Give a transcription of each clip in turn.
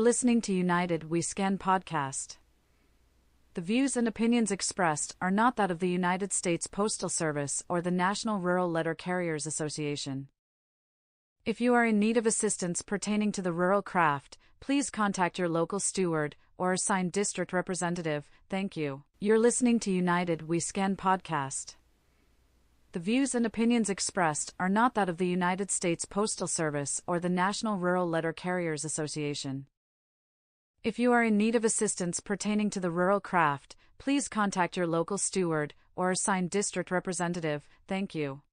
listening to United We Scan podcast. The views and opinions expressed are not that of the United States Postal Service or the National Rural Letter Carriers Association. If you are in need of assistance pertaining to the rural craft, please contact your local steward or assigned district representative. Thank you. You're listening to United We Scan podcast. The views and opinions expressed are not that of the United States Postal Service or the National Rural Letter Carriers Association. If you are in need of assistance pertaining to the rural craft, please contact your local steward or assigned district representative. Thank you.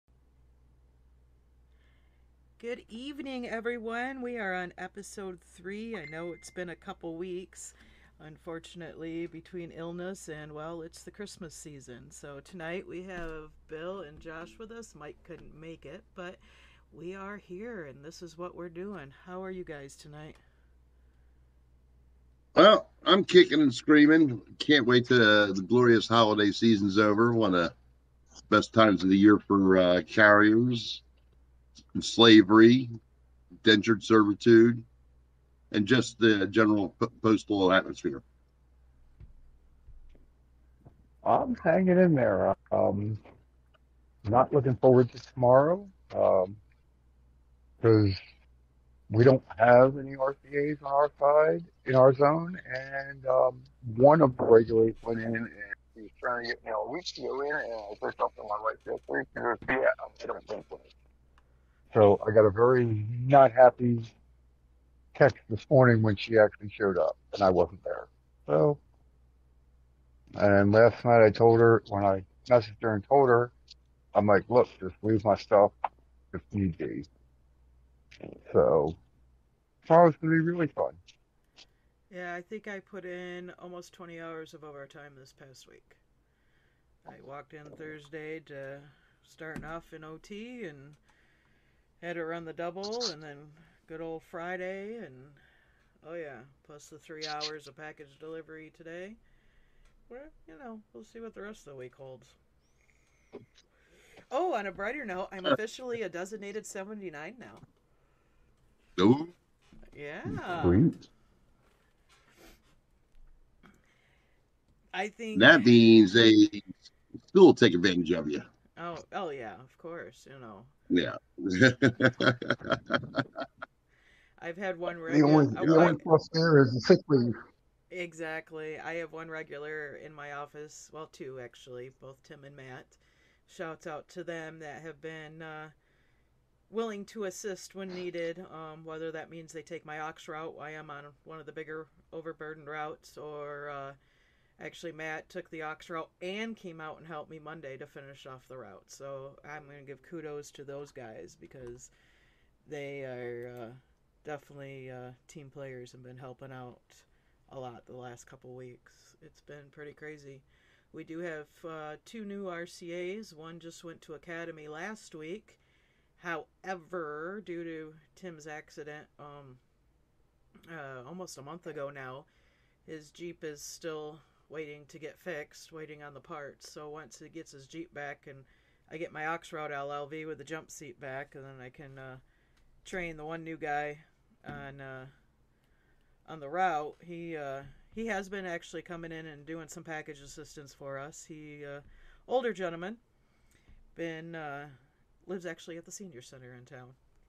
Good evening, everyone. We are on episode 3. I know it's been a couple weeks, unfortunately, between illness and, well, it's the Christmas season. So tonight we have Bill and Josh with us. Mike couldn't make it, but we are here, and this is what we're doing. How are you guys tonight? Well, I'm kicking and screaming. Can't wait till the glorious holiday season's over. One of the best times of the year for carriers, slavery, indentured servitude, and just the general postal atmosphere. I'm hanging in there. Not looking forward to tomorrow because we don't have any RCAs on our side, in our zone, and one of the regulators went in and he was trying to get, a week to go in, and I said something on right there, please, yeah, I don't think so. So I got a very not happy text this morning when she actually showed up, and I wasn't there. So, and last night I told her, when I messaged her and told her, I'm like, look, just leave my stuff if need be. So, tomorrow's going to be really fun. Yeah, I think I put in almost 20 hours of overtime this past week. I walked in Thursday to starting off in OT and had to run the double, and then good old Friday, and oh yeah, plus the 3 hours of package delivery today. We'll see what the rest of the week holds. Oh, on a brighter note, I'm officially a designated 79 now. Ooh. Yeah. Sweet. I think That means they still take advantage of you. Oh yeah, of course, Yeah. I've had one The regular. only plus there is the sick leave. Exactly. I have one regular in my office. Well, two actually, both Tim and Matt. Shouts out to them that have been willing to assist when needed, whether that means they take my aux route while I'm on one of the bigger overburdened routes, or actually Matt took the aux route and came out and helped me Monday to finish off the route. So I'm going to give kudos to those guys because they are definitely team players and been helping out a lot the last couple weeks. It's been pretty crazy. We do have 2 new RCAs. One just went to Academy last week. However, due to Tim's accident almost a month ago now, his Jeep is still waiting to get fixed, waiting on the parts. So once he gets his Jeep back and I get my aux route LLV with the jump seat back, and then I can train the one new guy on the route. He has been actually coming in and doing some package assistance for us. He older gentleman, lives actually at the senior center in town.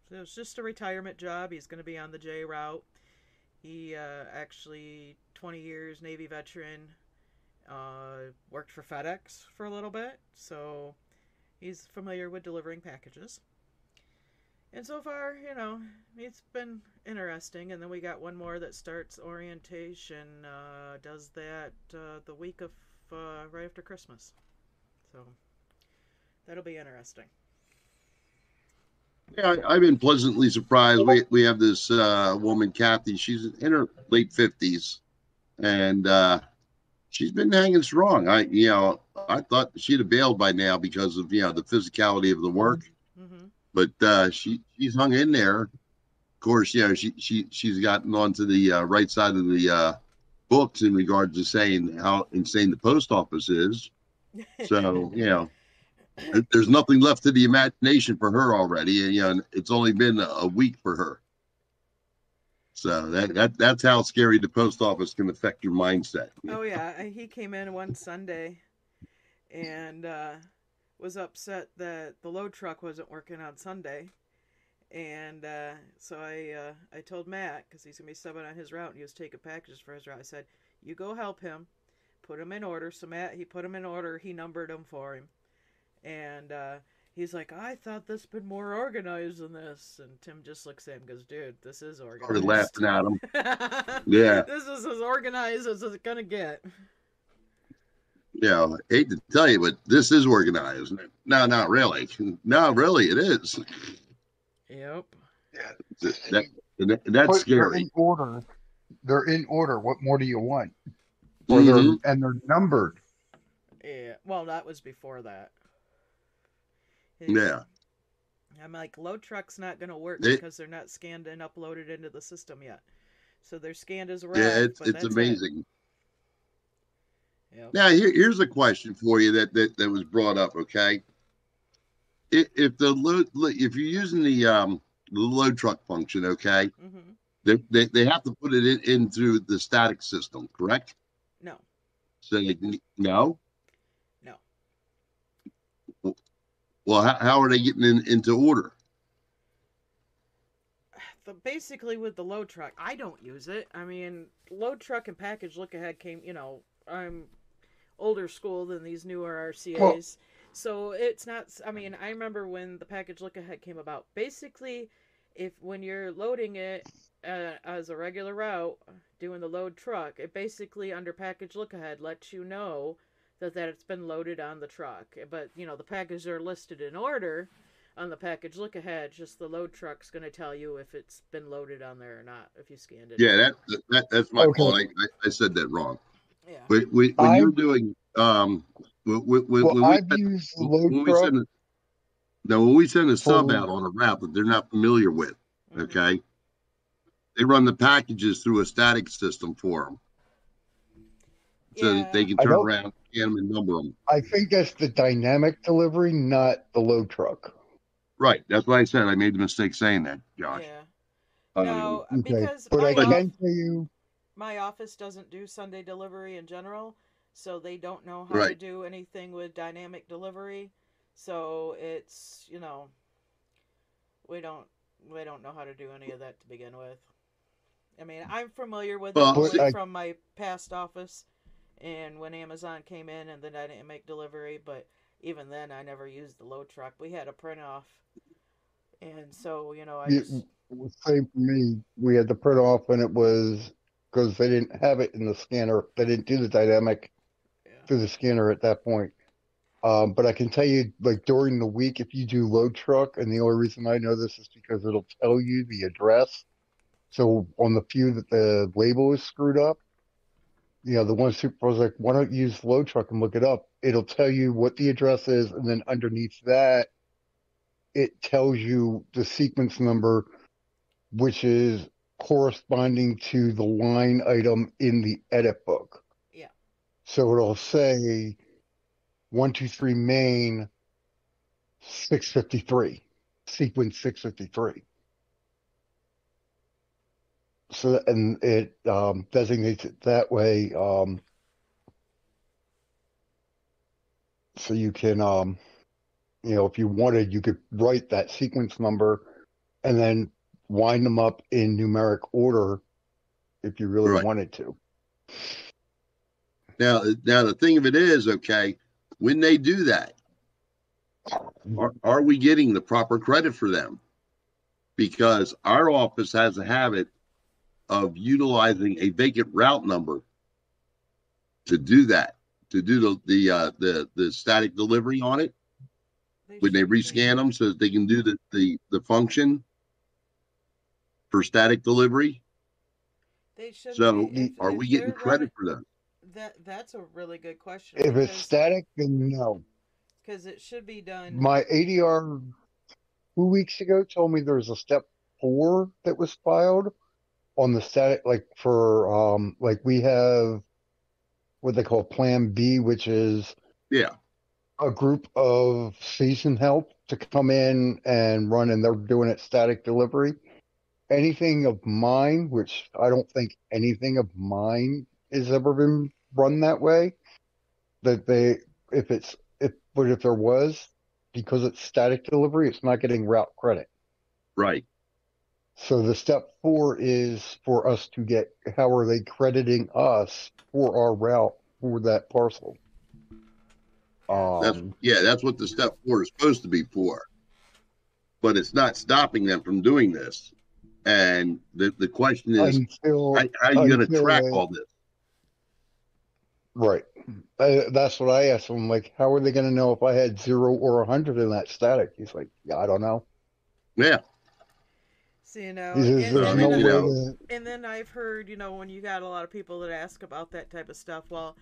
So it's just a retirement job. He's going to be on the J route. He actually 20 years Navy veteran, worked for FedEx for a little bit, so he's familiar with delivering packages. And so far, it's been interesting. And then we got one more that starts orientation, does that the week of right after Christmas. So that'll be interesting. Yeah, I've been pleasantly surprised. We have this woman, Kathy. She's in her late 50s, and she's been hanging strong. I thought she'd have bailed by now because of the physicality of the work, but she's hung in there. Of course, she's gotten onto the right side of the books in regards to saying how insane the post office is. So there's nothing left to the imagination for her already, and it's only been a week for her. So that's how scary the post office can affect your mindset. Oh yeah, he came in one Sunday and was upset that the load truck wasn't working on Sunday. And so I told Matt, because he's going to be subbing on his route and he was taking packages for his route, I said, you go help him, put him in order. So Matt, he put him in order, he numbered them for him. And he's like, I thought this been more organized than this. And Tim just looks at him and goes, dude, this is Started organized. laughing at him. Yeah. This is as organized as it's going to get. Yeah, I hate to tell you, but this is organized. No, not really. No, really, it is. Yep. Yeah. That's They're scary. in order. They're in order. What more do you want? Mhm. They're numbered. Yeah. Well, that was before that. Yeah. I'm like, load truck's not going to work It- because they're not scanned and uploaded into the system yet. So they're scanned as a Yeah, ref, but it's that's amazing. It. Yep. Now, here's a question for you that was brought up. Okay, if if you're using the load truck function, okay, Mm-hmm. they have to put it in through the static system, correct? No. So they can no. No. Well, how are they getting into order? Basically, with the load truck, I don't use it. I mean, load truck and package look ahead came. I'm older school than these newer RCAs. Well- So it's not. I mean, I remember when the package look ahead came about. Basically, when you're loading it as a regular route, doing the load truck, it basically under package look ahead lets you know that it's been loaded on the truck. But the packages are listed in order on the package look ahead. Just the load truck's going to tell you if it's been loaded on there or not. If you scanned it. Yeah, that's my Okay. fault. I said that wrong. Yeah. When you're doing when I've used the load when we truck. send when we send a sub For- out on a route that they're not familiar with, Mhm. okay, they run the packages through a static system for them, so Yeah. that they can I turn don't- around, scan them, and number them. I think that's the dynamic delivery, not the load truck. Right. That's what I said. I made the mistake saying that, Josh. Yeah. Um, No, Okay. because But I my, can tell you, my office doesn't do Sunday delivery in general, so they don't know how to Right. do anything with dynamic delivery. So it's we don't know how to do any of that to begin with. I mean, I'm familiar with Well, it But only I- from my past office, and when Amazon came in and the dynamic delivery, but even then I never used the load truck. We had a print off, and so I Yeah, just same for me. We had to print off, and it was because they didn't have it in the scanner. They didn't do the dynamic yeah. through the scanner at that point. But I can tell you, like during the week, if you do load truck, and the only reason I know this is because it'll tell you the address. So on the few that the label is screwed up, the one supervisor's like, why don't you use load truck and look it up? It'll tell you what the address is, and then underneath that, it tells you the sequence number, which is corresponding to the line item in the edit book. Yeah. So it'll say 123 main 653, sequence 653. So, and it designates it that way. So you can, if you wanted, you could write that sequence number and then wind them up in numeric order if you really Right. wanted to. Now the thing of it is, okay, when they do that, are we getting the proper credit for them? Because our office has a habit of utilizing a vacant route number to do that, to do the static delivery on it when they should be. rescan them, so that they can do the function for static delivery. They should So be. are If we getting they're credit for them? That's a really good question. If it's static, then no. because it should be done. My ADR 2 weeks ago told me there was a step 4 that was filed on the static, like for like we have what they call Plan B, which is Yeah. a group of seasoned help to come in and run, and they're doing it static delivery. anything of mine, which I don't think anything of mine has ever been run that way, that they, but if there was, because it's static delivery, it's not getting route credit. Right. So the step 4 is for us to get, how are they crediting us for our route for that parcel? That's what the step 4 is supposed to be for. But it's not stopping them from doing this. And the question is, how are you going to track all this? Right. That's what I asked him. Like, how are they going to know if I had 0 or 100 in that static? He's like, yeah, I don't know. Yeah. So, you know, and then I've heard, you know, when you got a lot of people that ask about that type of stuff, well,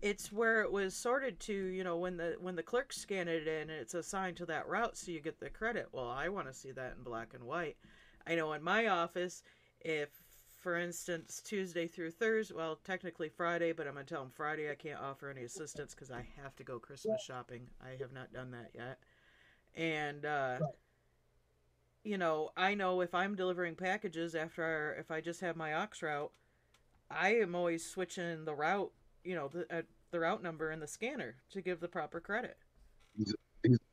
it's where it was sorted to, you know, when the clerks scan it in and it's assigned to that route, so you get the credit. Well, I want to see that in black and white. I know in my office, if, for instance, Tuesday through Thursday, well, technically Friday, but I'm going to tell them Friday I can't offer any assistance because I have to go Christmas shopping. I have not done that yet. And, you know, I know if I'm delivering packages if I just have my aux route, I am always switching the route, you know, the route number in the scanner to give the proper credit.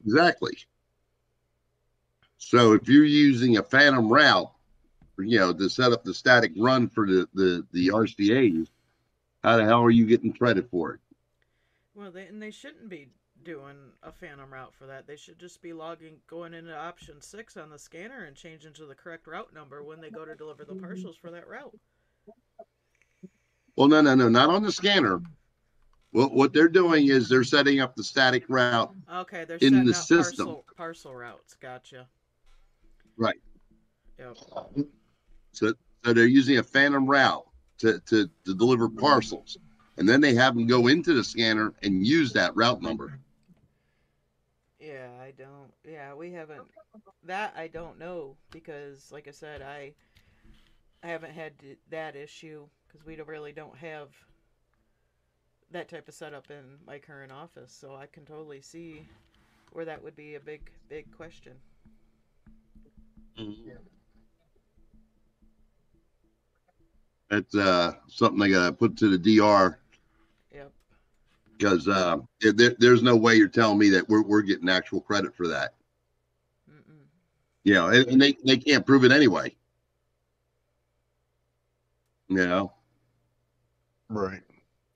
Exactly. So if you're using a phantom route, you know, to set up the static run for the RCAs, how the hell are you getting credit for it? Well, they shouldn't be doing a phantom route for that. They should just be going into option 6 on the scanner and changing to the correct route number when they go to deliver the parcels for that route. Well, no, not on the scanner. Well, what they're doing is they're setting up the static route. Okay, they're in setting the up system. Parcel routes. Gotcha. Right. Yep. So they're using a phantom route to deliver parcels, and then they have them go into the scanner and use that route number. Yeah, I don't. Yeah, we haven't. That I don't know because, like I said, I haven't had that issue because we really don't have that type of setup in my current office. So I can totally see where that would be a big question. Mm-hmm. That's something I got to put to the DR. Yep. Because there's no way you're telling me that we're getting actual credit for that. Mm-mm. You know, and they can't prove it anyway. You know. Right.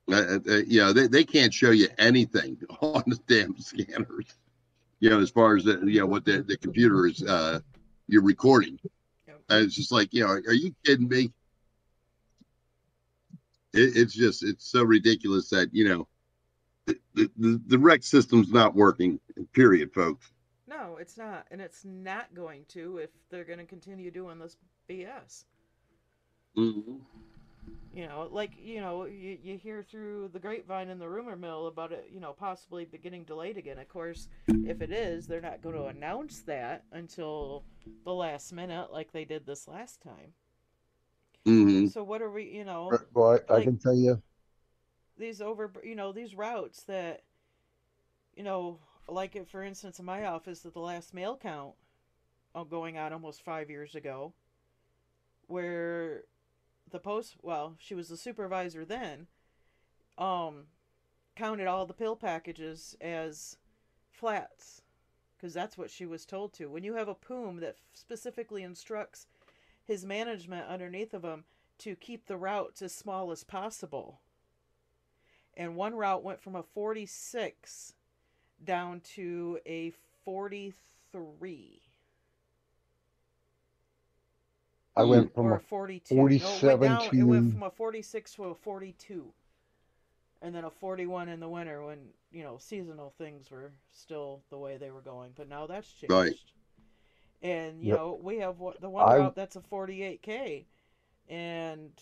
You know, they can't show you anything on the damn scanners. You know, as far as what the computer is you're recording. Yep. And it's just like, you know, are you kidding me? It's so ridiculous that, you know, the rec system's not working, period, folks. No, it's not. And it's not going to if they're going to continue doing this BS. Mm-hmm. You know, like, you know, you hear through the grapevine and the rumor mill about it, you know, possibly getting delayed again. Of course, if it is, they're not going to announce that until the last minute like they did this last time. Mm-hmm. So what are we, you know... Well, I can tell you. These these routes that, you know, like it, for instance, in my office, at the last mail count going on almost 5 years ago, where she was the supervisor then, counted all the pill packages as flats, because that's what she was told to. When you have a POOM that specifically instructs his management underneath of him to keep the routes as small as possible, and one route went from a 46 down to a 43. I went from or a 42. 47 it went from a 46 to a 42. And then a 41 in the winter when, you know, seasonal things were still the way they were going. But now that's changed. Right. And, you know, we have the one route that's a 48K. And,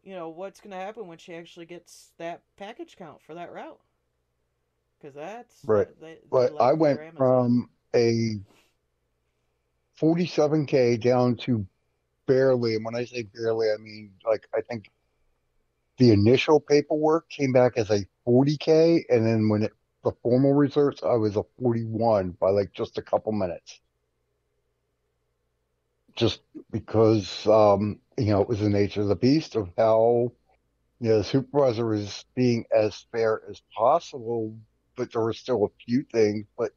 you know, what's going to happen when she actually gets that package count for that route? Because that's... Right. But I went from a 47K down to barely, and when I say barely, I mean, like, I think the initial paperwork came back as a 40K, and then when the formal results, I was a 41 by like just a couple minutes. just because, it was the nature of the beast of how, the supervisor was being as fair as possible, but there were still a few things. But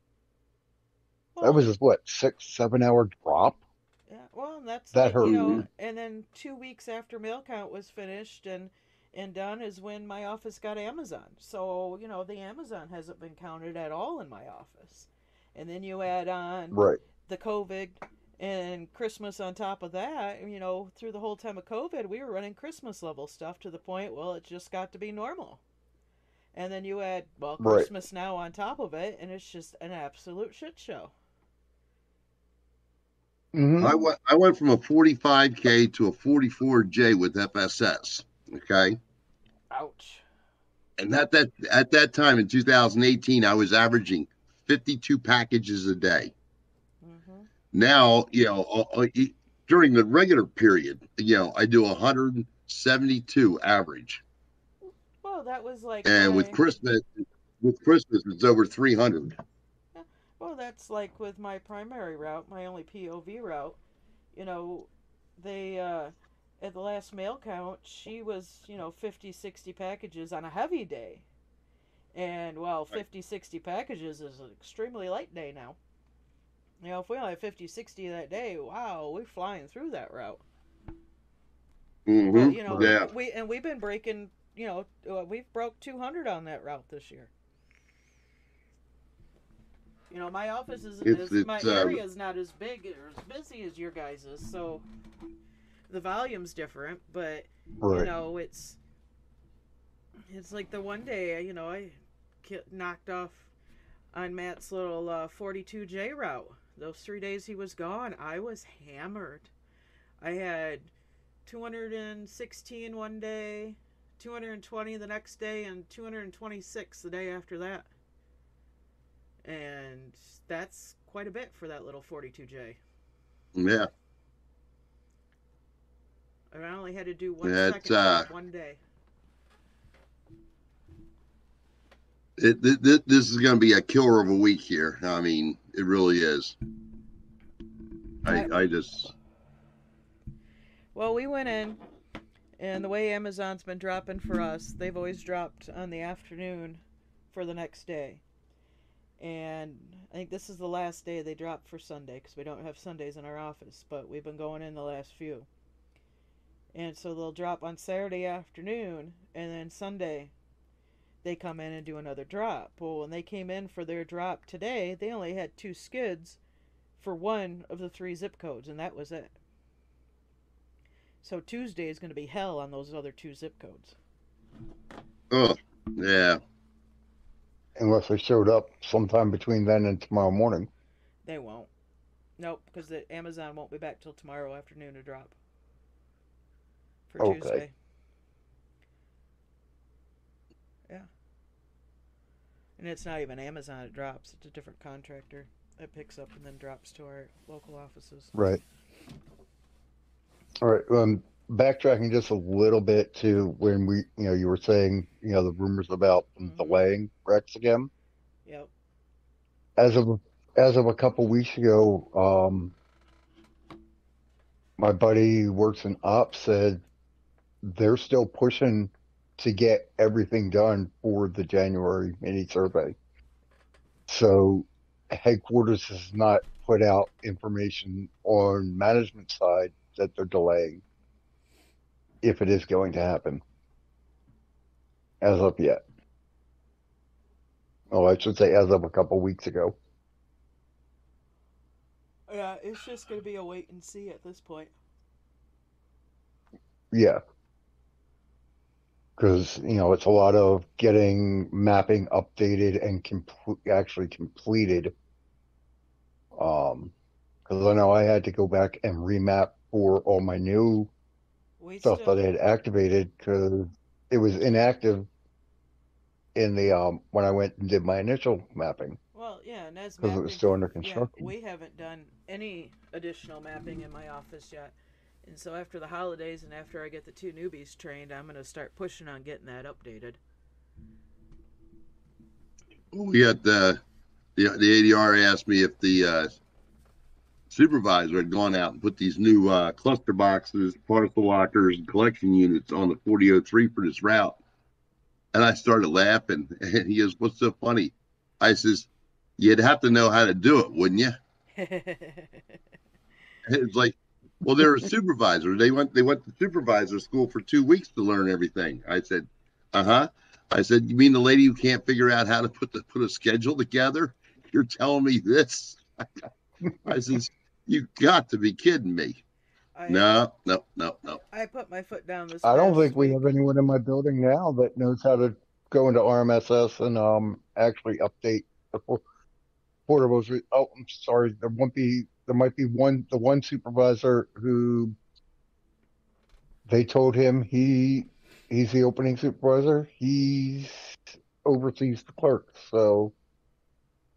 that Well, was just what, 6, 7 hour drop? yeah, well, that's That like, hurt. and then 2 weeks after mail count was finished and done is when my office got Amazon. So, the Amazon hasn't been counted at all in my office. And then you add on Right. the COVID and Christmas on top of that, through the whole time of COVID, we were running Christmas level stuff to the point, well, it just got to be normal. And then you add, well, Right. Christmas now on top of it, and it's just an absolute shit show. Hmm. I went from a 45K to a 44J with FSS. Okay. Ouch. And at that time in 2018, I was averaging 52 packages a day. Mm-hmm. Now, during the regular period, I do 172 average. Well, that was like And with Christmas, it's over 300. yeah, well, that's like with my primary route, my only POV route. You know, they at the last mail count, she was 50, 60 packages on a heavy day, and well, 50, 60 packages is an extremely light day now. If we only have 50, 60 that day, wow, we're flying through that route. But Mm-hmm. Yeah. we've been breaking. We've broke 200 on that route this year. My office isn't my area is not as big or as busy as your guys's, so the volume's different. But Right. it's like the one day I knocked off on Matt's little 42J route. Those 3 days he was gone, I was hammered. I had 216 one day, 220 the next day, and 226 the day after that. And that's quite a bit for that little 42J. Yeah. And I only had to do one That's second job one day. This is going to be a killer of a week here. I mean, it really is. I just. Well, we went in, and the way Amazon's been dropping for us, they've always dropped on the afternoon for the next day. And I think this is the last day they drop for Sunday, because we don't have Sundays in our office, but we've been going in the last few. And so they'll drop on Saturday afternoon, and then Sunday they come in and do another drop. Well, when they came in for their drop today, they only had 2 skids for one of the 3 zip codes, and that was it. So Tuesday is going to be hell on those other 2 zip codes. Oh, yeah. Unless they showed up sometime between then and tomorrow morning. They won't. Nope, because the Amazon won't be back till tomorrow afternoon to drop. For Okay. Tuesday. Yeah. And it's not even Amazon it drops. It's a different contractor that picks up and then drops to our local offices. Right. All right. Backtracking just a little bit to when you were saying, the rumors about them delaying Rex again. Yep. As of a couple weeks ago, my buddy who works in ops said they're still pushing to get everything done for the January mini survey. So headquarters has not put out information on management side that they're delaying, if it is going to happen, as of yet. Oh, I should say as of a couple weeks ago. Yeah, it's just going to be a wait and see at this point. Yeah. Because, it's a lot of getting mapping updated and actually completed. Because I know I had to go back and remap for all my new stuff that I had activated because it was inactive in the when I went and did my initial mapping. Well, yeah, and as because it was still under construction. Yeah, we haven't done any additional mapping in my office yet. And so after the holidays and after I get the 2 newbies trained, I'm going to start pushing on getting that updated. We got the ADR asked me if the supervisor had gone out and put these new cluster boxes, parcel lockers, and collection units on the 4003 for this route. And I started laughing. And he goes, "What's so funny?" I says, "You'd have to know how to do it, wouldn't you?" It's like, well, they're a supervisor. They went to supervisor school for 2 weeks to learn everything. I said, uh-huh. I said, "You mean the lady who can't figure out how to put a schedule together? You're telling me this?" I says, "You got to be kidding me." No. I put my foot down this I don't past think we week. have anyone in my building now that knows how to go into RMSS and actually update the portables. Oh, I'm sorry. There might be the one supervisor who they told him he's the opening supervisor. He oversees the clerks, so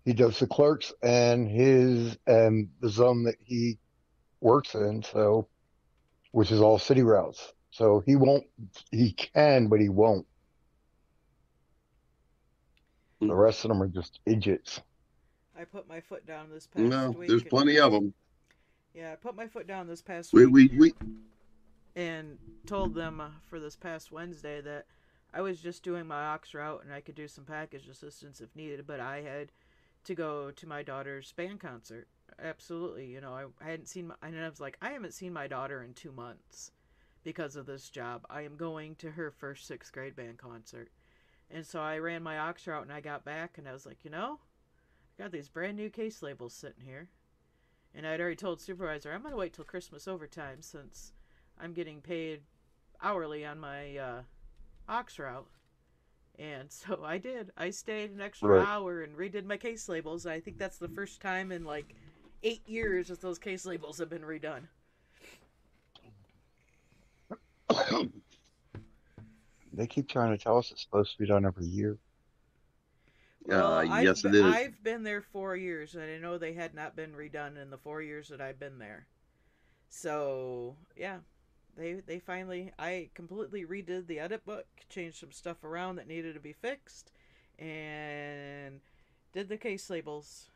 he does the clerks and the zone that he works in. So, which is all city routes. So he can, but he won't. The rest of them are just idiots. I put my foot down this past week. There's plenty of them. Yeah, I put my foot down this past week. We and told them for this past Wednesday that I was just doing my aux route and I could do some package assistance if needed, but I had to go to my daughter's band concert. Absolutely, I hadn't seen and I was like, I haven't seen my daughter in 2 months because of this job. I am going to her first 6th grade band concert. And so I ran my aux route and I got back and I was like, I got these brand new case labels sitting here. And I'd already told supervisor, I'm going to wait till Christmas overtime since I'm getting paid hourly on my aux route. And so I did. I stayed an extra hour and redid my case labels. I think that's the first time in like 8 years that those case labels have been redone. They keep trying to tell us it's supposed to be done every year. Well, yes, it is. I've been there 4 years, and I know they had not been redone in the 4 years that I've been there. So, yeah, they finally, I completely redid the edit book, changed some stuff around that needed to be fixed, and did the case labels.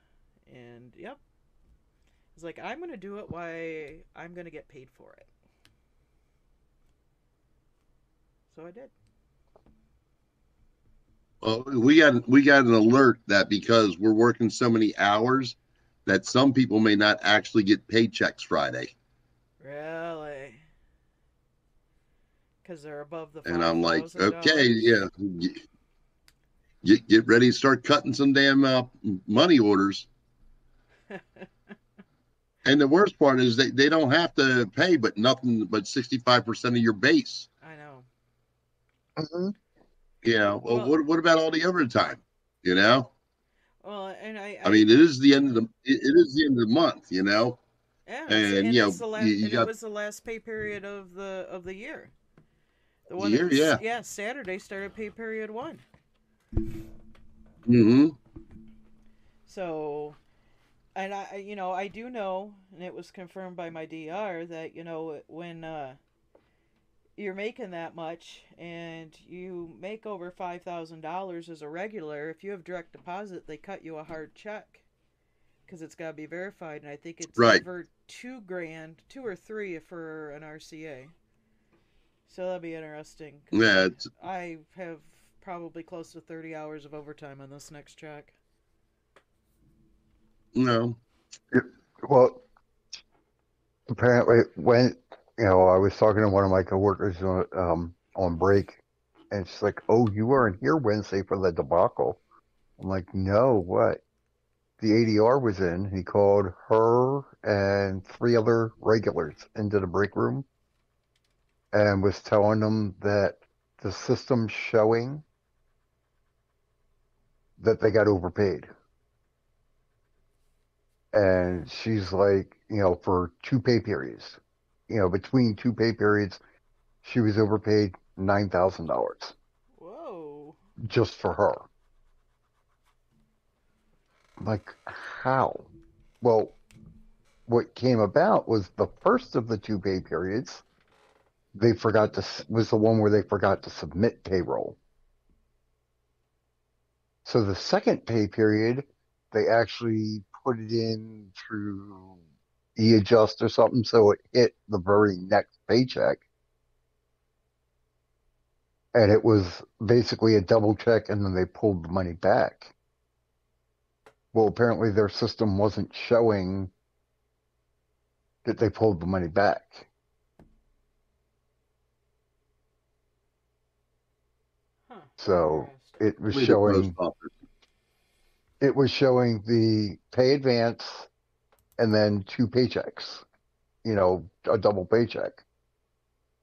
And, yep. It's like, I'm going to do it while I'm going to get paid for it. So I did. Well, we got an alert that because we're working so many hours that some people may not actually get paychecks Friday. Really? Because they're above the $5,000. And I'm like, okay, yeah, get ready to start cutting some damn money orders. And the worst part is they don't have to pay but nothing but 65% of your base. I know. Mm-hmm. Yeah. Well, what about all the overtime? Well, and I mean, it is the end of the month. Yeah, and it's the last, it was the last pay period of the year. The one year, yeah. Yeah, Saturday started pay period 1. Mm-hmm. So, and I do know, and it was confirmed by my DR that when you're making that much and you make over $5,000 as a regular, if you have direct deposit, they cut you a hard check because it's got to be verified, and I think it's over $2,000, 2 or 3 for an RCA. So that'll be interesting. Yeah, I have probably close to 30 hours of overtime on this next check. No. Well, apparently when I was talking to one of my coworkers on break, and she's like, "Oh, you weren't here Wednesday for the debacle." I'm like, "No, what?" The ADR was in. He called her and 3 other regulars into the break room and was telling them that the system's showing that they got overpaid. And she's like, for 2 pay periods, between 2 pay periods, she was overpaid $9,000. Whoa. Just for her. Like, how? Well, what came about was the first of the 2 pay periods, was the one where they forgot to submit payroll. So the second pay period, they actually put it in through e-adjust or something, so it hit the very next paycheck. And it was basically a double check, and then they pulled the money back. Well, apparently their system wasn't showing that they pulled the money back. Huh. So Interesting. it was With the post showing office. the pay advance and then two paychecks, a double paycheck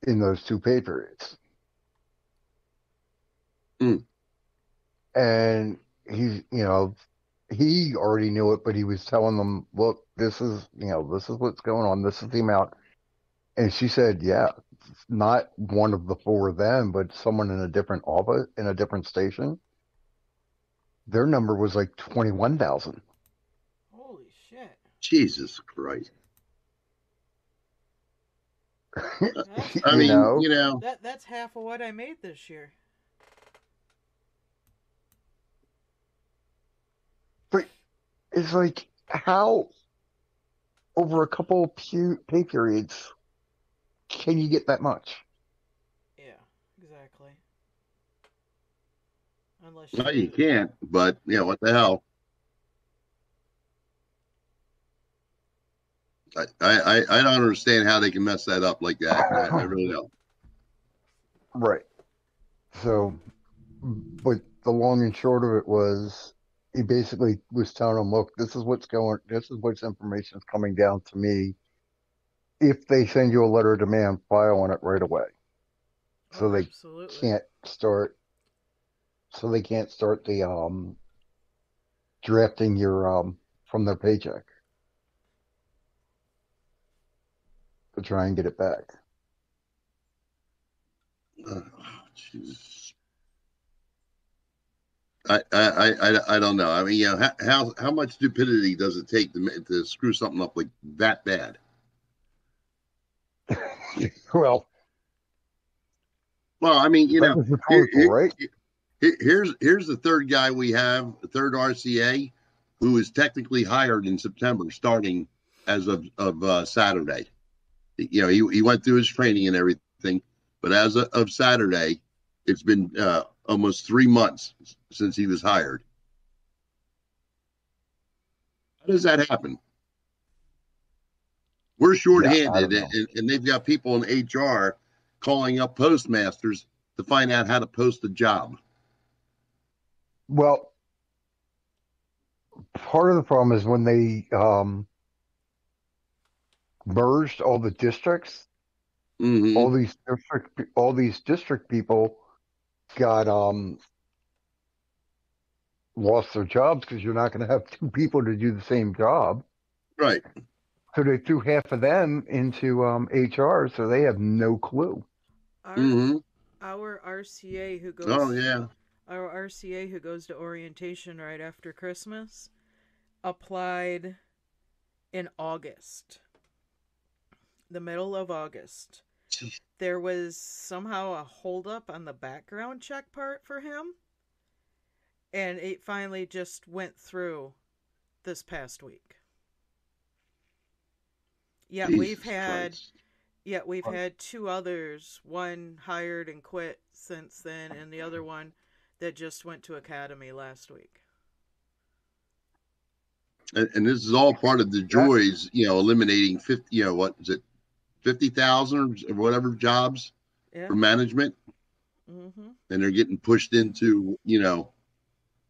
in those two pay periods. Mm. And he already knew it, but he was telling them, look, this is what's going on. This is the amount. And she said, yeah, not one of the four of them, but someone in a different office, in a different station. Their number was like 21,000. Holy shit. Jesus Christ. That's, I mean, that's half of what I made this year. But it's like, how over a couple of pay periods can you get that much? Yeah, exactly. Unless no, you can't. But what the hell? I don't understand how they can mess that up like that. I really don't. Right. So, but the long and short of it was, he basically was telling them, look, this is what's information is coming down to me. If they send you a letter of demand, file on it right away. So they absolutely. can't start the drafting your from their paycheck to try and get it back. Jesus. I don't know. I mean, how much stupidity does it take to screw something up like that bad? Well, I mean, right? Here's the third guy we have, the third RCA, who is technically hired in September, starting as of Saturday. He went through his training and everything, but as of Saturday, it's been almost 3 months since he was hired. How does that happen? We're shorthanded, and they've got people in HR calling up postmasters to find out how to post a job. Well, part of the problem is when they merged all the districts, Mm-hmm. all these district people got lost their jobs because you're not going to have two people to do the same job. Right. So they threw half of them into HR, so they have no clue. Our RCA who goes. Oh yeah. Our RCA who goes to orientation right after Christmas applied in August. The middle of August. There was somehow a holdup on the background check part for him. And it finally just went through this past week. Yeah, we've had two others, one hired and quit since then, and the other one that just went to academy last week. And this is all part of the joys, eliminating 50,000 or whatever jobs for management. Mm-hmm. And they're getting pushed into,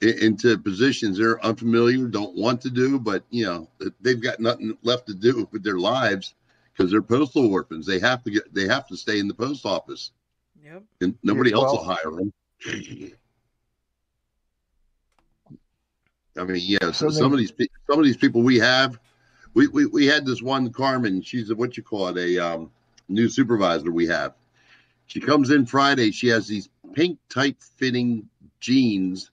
into positions they're unfamiliar, don't want to do, but they've got nothing left to do with their lives because they're postal orphans. They have to stay in the post office. Yep. And nobody else will hire them. I mean, so some of these people we have, we had this one Carmen. She's a new supervisor we have. She comes in Friday. She has these pink tight fitting jeans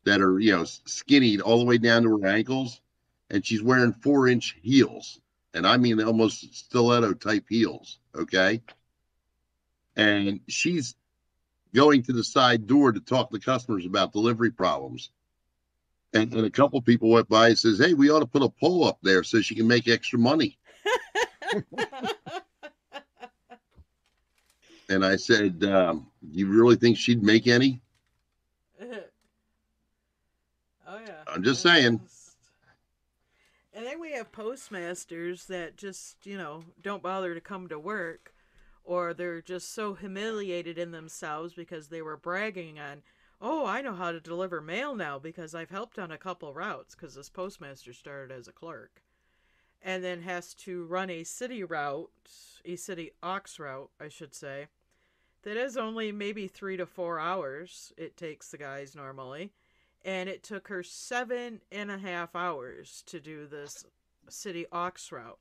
that are skinny all the way down to her ankles, and she's wearing 4-inch heels, and I mean almost stiletto type heels. Okay, and she's going to the side door to talk to customers about delivery problems. And a couple people went by and says, "Hey, we ought to put a pole up there so she can make extra money." And I said, you really think she'd make any? Oh yeah. I'm just saying. And then we have postmasters that just, don't bother to come to work, or they're just so humiliated in themselves because they were bragging on, oh, I know how to deliver mail now because I've helped on a couple routes, because this postmaster started as a clerk, and then has to run a city aux route, I should say, that is only maybe 3 to 4 hours it takes the guys normally. And it took her 7.5 hours to do this city aux route.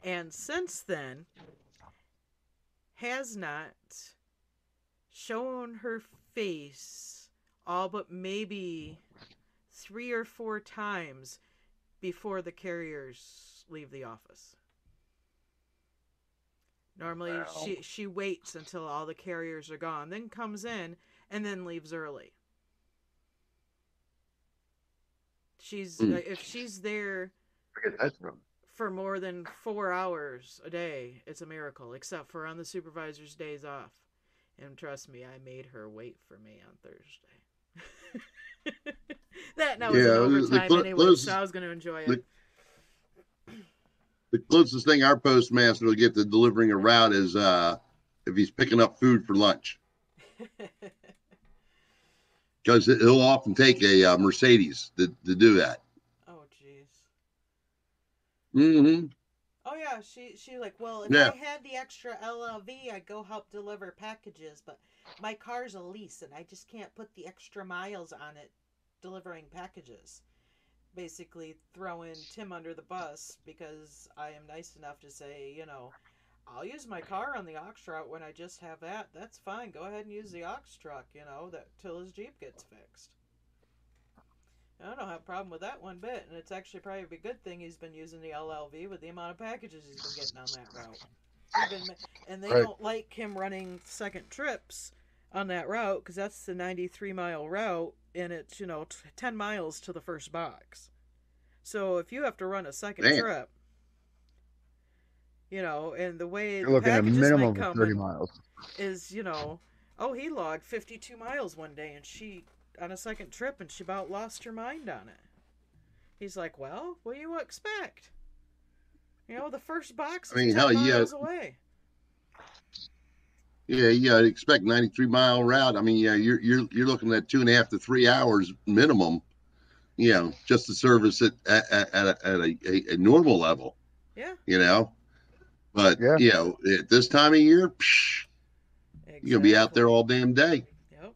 And since then, has not shown her face all but maybe 3 or 4 times before the carriers leave the office. Normally, Wow. she waits until all the carriers are gone, then comes in, and then leaves early. If she's there Forget that's from. for more than 4 hours a day, it's a miracle, except for on the supervisor's days off. And trust me, I made her wait for me on Thursday. That now was an overtime anyway, so I was going to enjoy it. The closest thing our postmaster will get to delivering a route is if he's picking up food for lunch. Because he'll often take a Mercedes to do that. Oh, jeez. Mm-hmm. Oh, yeah, she like, well, if Yeah. I had the extra LLV, I'd go help deliver packages, but my car's a lease, and I just can't put the extra miles on it delivering packages. Basically throwing Tim under the bus because I am nice enough to say, I'll use my car on the aux route when I just have that. That's fine. Go ahead and use the aux truck, that till his Jeep gets fixed. I don't have a problem with that one bit, and it's actually probably a good thing he's been using the LLV with the amount of packages he's been getting on that route. And they Right. don't like him running second trips on that route because that's the 93-mile route, and it's 10 miles to the first box. So if you have to run a second Damn. trip, and the way You're the looking at a packages minimum might of come 30 miles. is, oh, he logged 52 miles one day, and she on a second trip, and she about lost her mind on it. He's like, well, what do you expect? The first box is 10 miles away. Yeah, I'd expect 93-mile route. I mean, yeah, you're looking at 2.5 to 3 hours minimum, just to service it at a normal level. Yeah. But Yeah. at this time of year, Exactly. you're gonna be out there all damn day. Yep.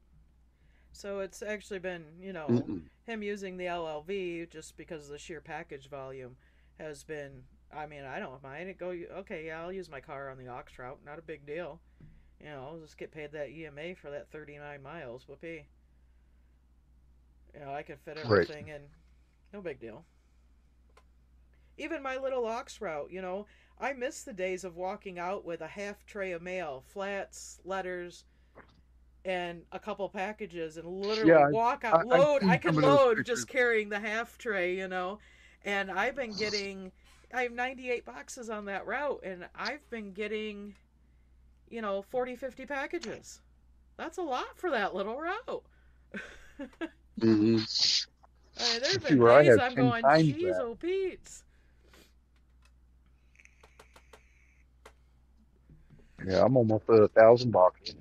So it's actually been, Mm-mm. him using the LLV just because of the sheer package volume has been. I mean, I don't mind it. Okay, yeah, I'll use my car on the aux route. Not a big deal. I'll just get paid that EMA for that 39 miles. Whoopee. I can fit everything in. No big deal. Even my little aux route, I miss the days of walking out with a half tray of mail, flats, letters, and a couple packages, and literally walk out, load. I can load just carrying the half tray, And I've been getting, I have 98 boxes on that route, and I've been getting, 40, 50 packages. That's a lot for that little route. Mm-hmm. There's been days I'm going, geez, that. oh, Pete's. Yeah, I'm almost at 1,000 boxes.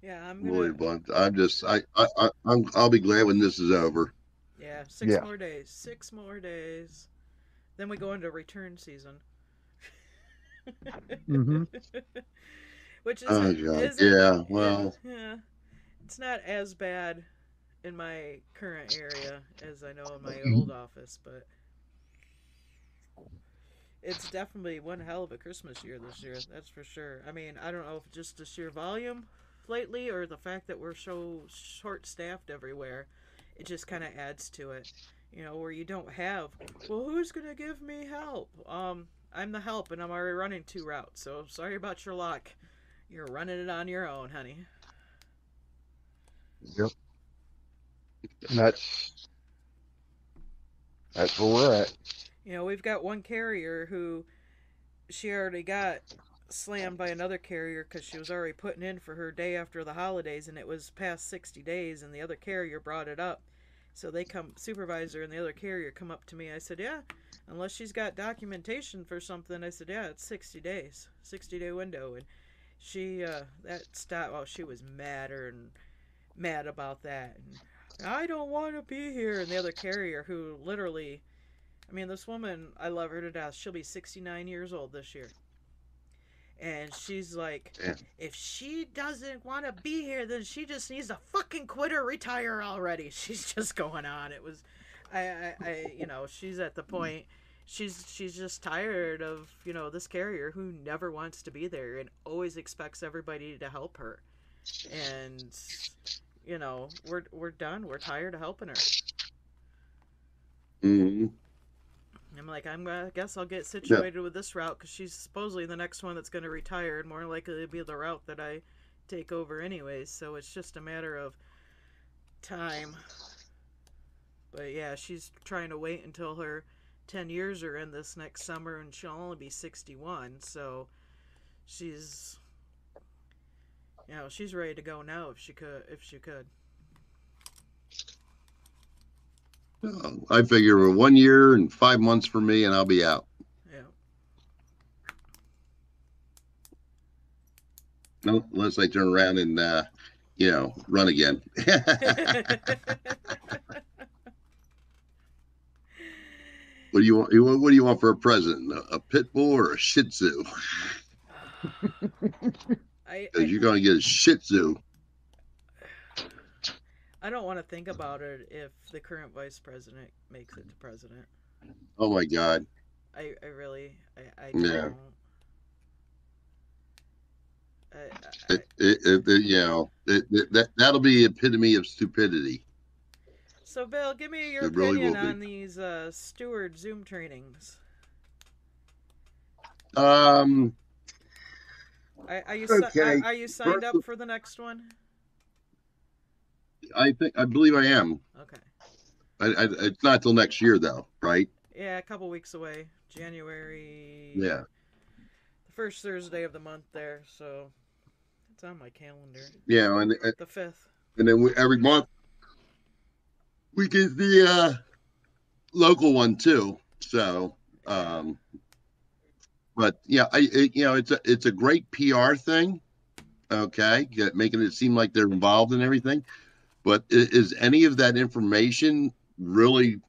Yeah, I'm Unbelievable. I'll be glad when this is over. Yeah, 6 more days. 6 more days. Then we go into return season. Mm-hmm. Which is, yeah. It's not as bad in my current area as I know in my old office, but it's definitely one hell of a Christmas year this year, that's for sure. I mean, I don't know if just the sheer volume lately or the fact that we're so short-staffed everywhere, it just kind of adds to it. Where you don't have, well, who's going to give me help? I'm the help, and I'm already running 2 routes, so sorry about your luck. You're running it on your own, honey. Yep. And that's That's where we're at. You know, we've got one carrier who she already got slammed by another carrier because she was already putting in for her day after the holidays, and it was past 60 days, and the other carrier brought it up. So they come, supervisor and the other carrier come up to me. I said, yeah, unless she's got documentation for something. I said, yeah, it's 60 days, 60-day window. And she, that stopped, well, she was mad about that. And I don't want to be here. And the other carrier who literally, I mean, this woman, I love her to death. She'll be 69 years old this year. And she's like, Yeah. if she doesn't want to be here, then she just needs to fucking quit or retire already. She's just going on. It was, you know, she's at the point, she's just tired of, you know, this carrier who never wants to be there and always expects everybody to help her. And, you know, we're done. We're tired of helping her. Mhm. I'm like, I guess I'll get situated with this route because she's supposedly the next one that's going to retire, and more likely to be the route that I take over anyways. So it's just a matter of time. But yeah, she's trying to wait until her 10 years are in this next summer, and she'll only be 61. So she's, you know, she's ready to go now if she could. I figure 1 year and 5 months for me, and I'll be out. Yeah. No, unless I turn around and you know, run again. What do you want? What do you want for a present? A pit bull or a Shih Tzu? Because you're going to get a Shih Tzu. I don't want to think about it if the current vice president makes it to president. Oh my God! I really, I Yeah. don't. You know, that'll be the epitome of stupidity. So, Bill, give me your It really opinion will be. on these steward Zoom trainings. Okay. Are you signed First up for the next one? I believe I am. Okay. It's not till next year though, right? Yeah, a couple weeks away. January. Yeah. The first Thursday of the month there, so it's on my calendar. Yeah, and The 5th. then every month we get the local one too. So, but yeah, you know, it's a great PR thing. Okay, making it seem like they're involved in everything. But is any of that information really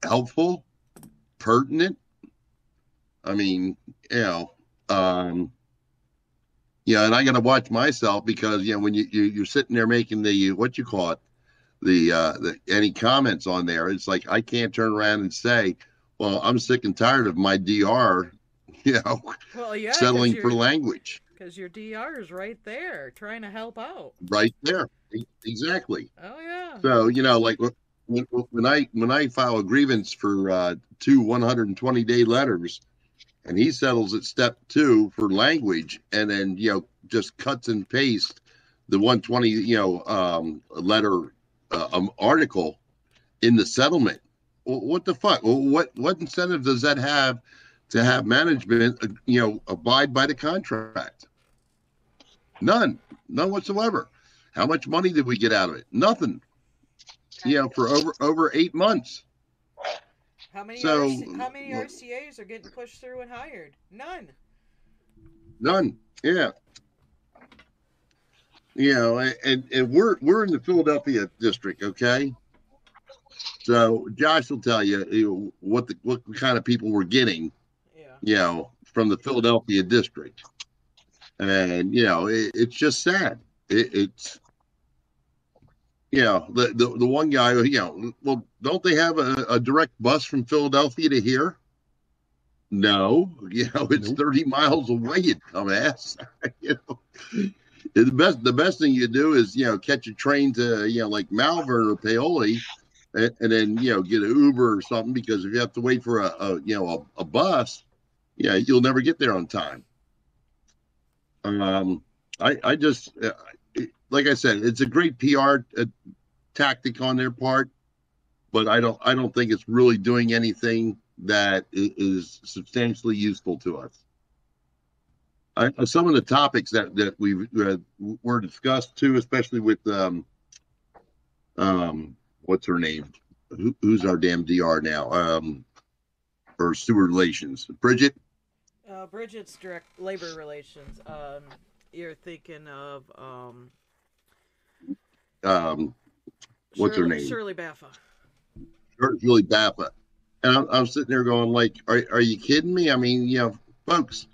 helpful, pertinent? I mean, you know, yeah, and I got to watch myself because you know when you're sitting there making the what you call it, the any comments on there, it's like I can't turn around and say, well, I'm sick and tired of my DR, you know, Well, yeah, settling for language. Because your DR is right there, trying to help out. Right there, exactly. Oh yeah. So you know, like when I file a grievance for 2 120-day letters, and he settles at step 2 for language, and then you know just cuts and pastes the 120 letter article in the settlement. Well, what the fuck? Well, what incentive does that have to have management abide by the contract? None whatsoever. How much money did we get out of it? Nothing. You know, for over 8 months. How many So- RCAs are getting pushed through and hired? None. None. Yeah. You know, and we're in the Philadelphia district, okay? So Josh will tell you, what kind of people we're getting, Yeah. you know, from the Philadelphia district. And, you know, it's just sad. It's, you know, the one guy, you know, well, don't they have a direct bus from Philadelphia to here? No, you know, it's Nope. 30 miles away, you dumbass. You know, the best thing you do is, you know, catch a train to, you know, like Malvern or Paoli, and then, you know, get an Uber or something, because if you have to wait for a bus, yeah, you'll never get there on time. I just, like I said, it's a great PR tactic on their part, but I don't think it's really doing anything that is substantially useful to us. Some of the topics that we were discussed too, especially with what's her name? Who's our damn DR now? Or steward relations, Bridget. Bridget's direct labor relations. You're thinking of What's her name? Shirley Baffa. Shirley Baffa. And I'm sitting there going, like, are you kidding me? I mean, folks,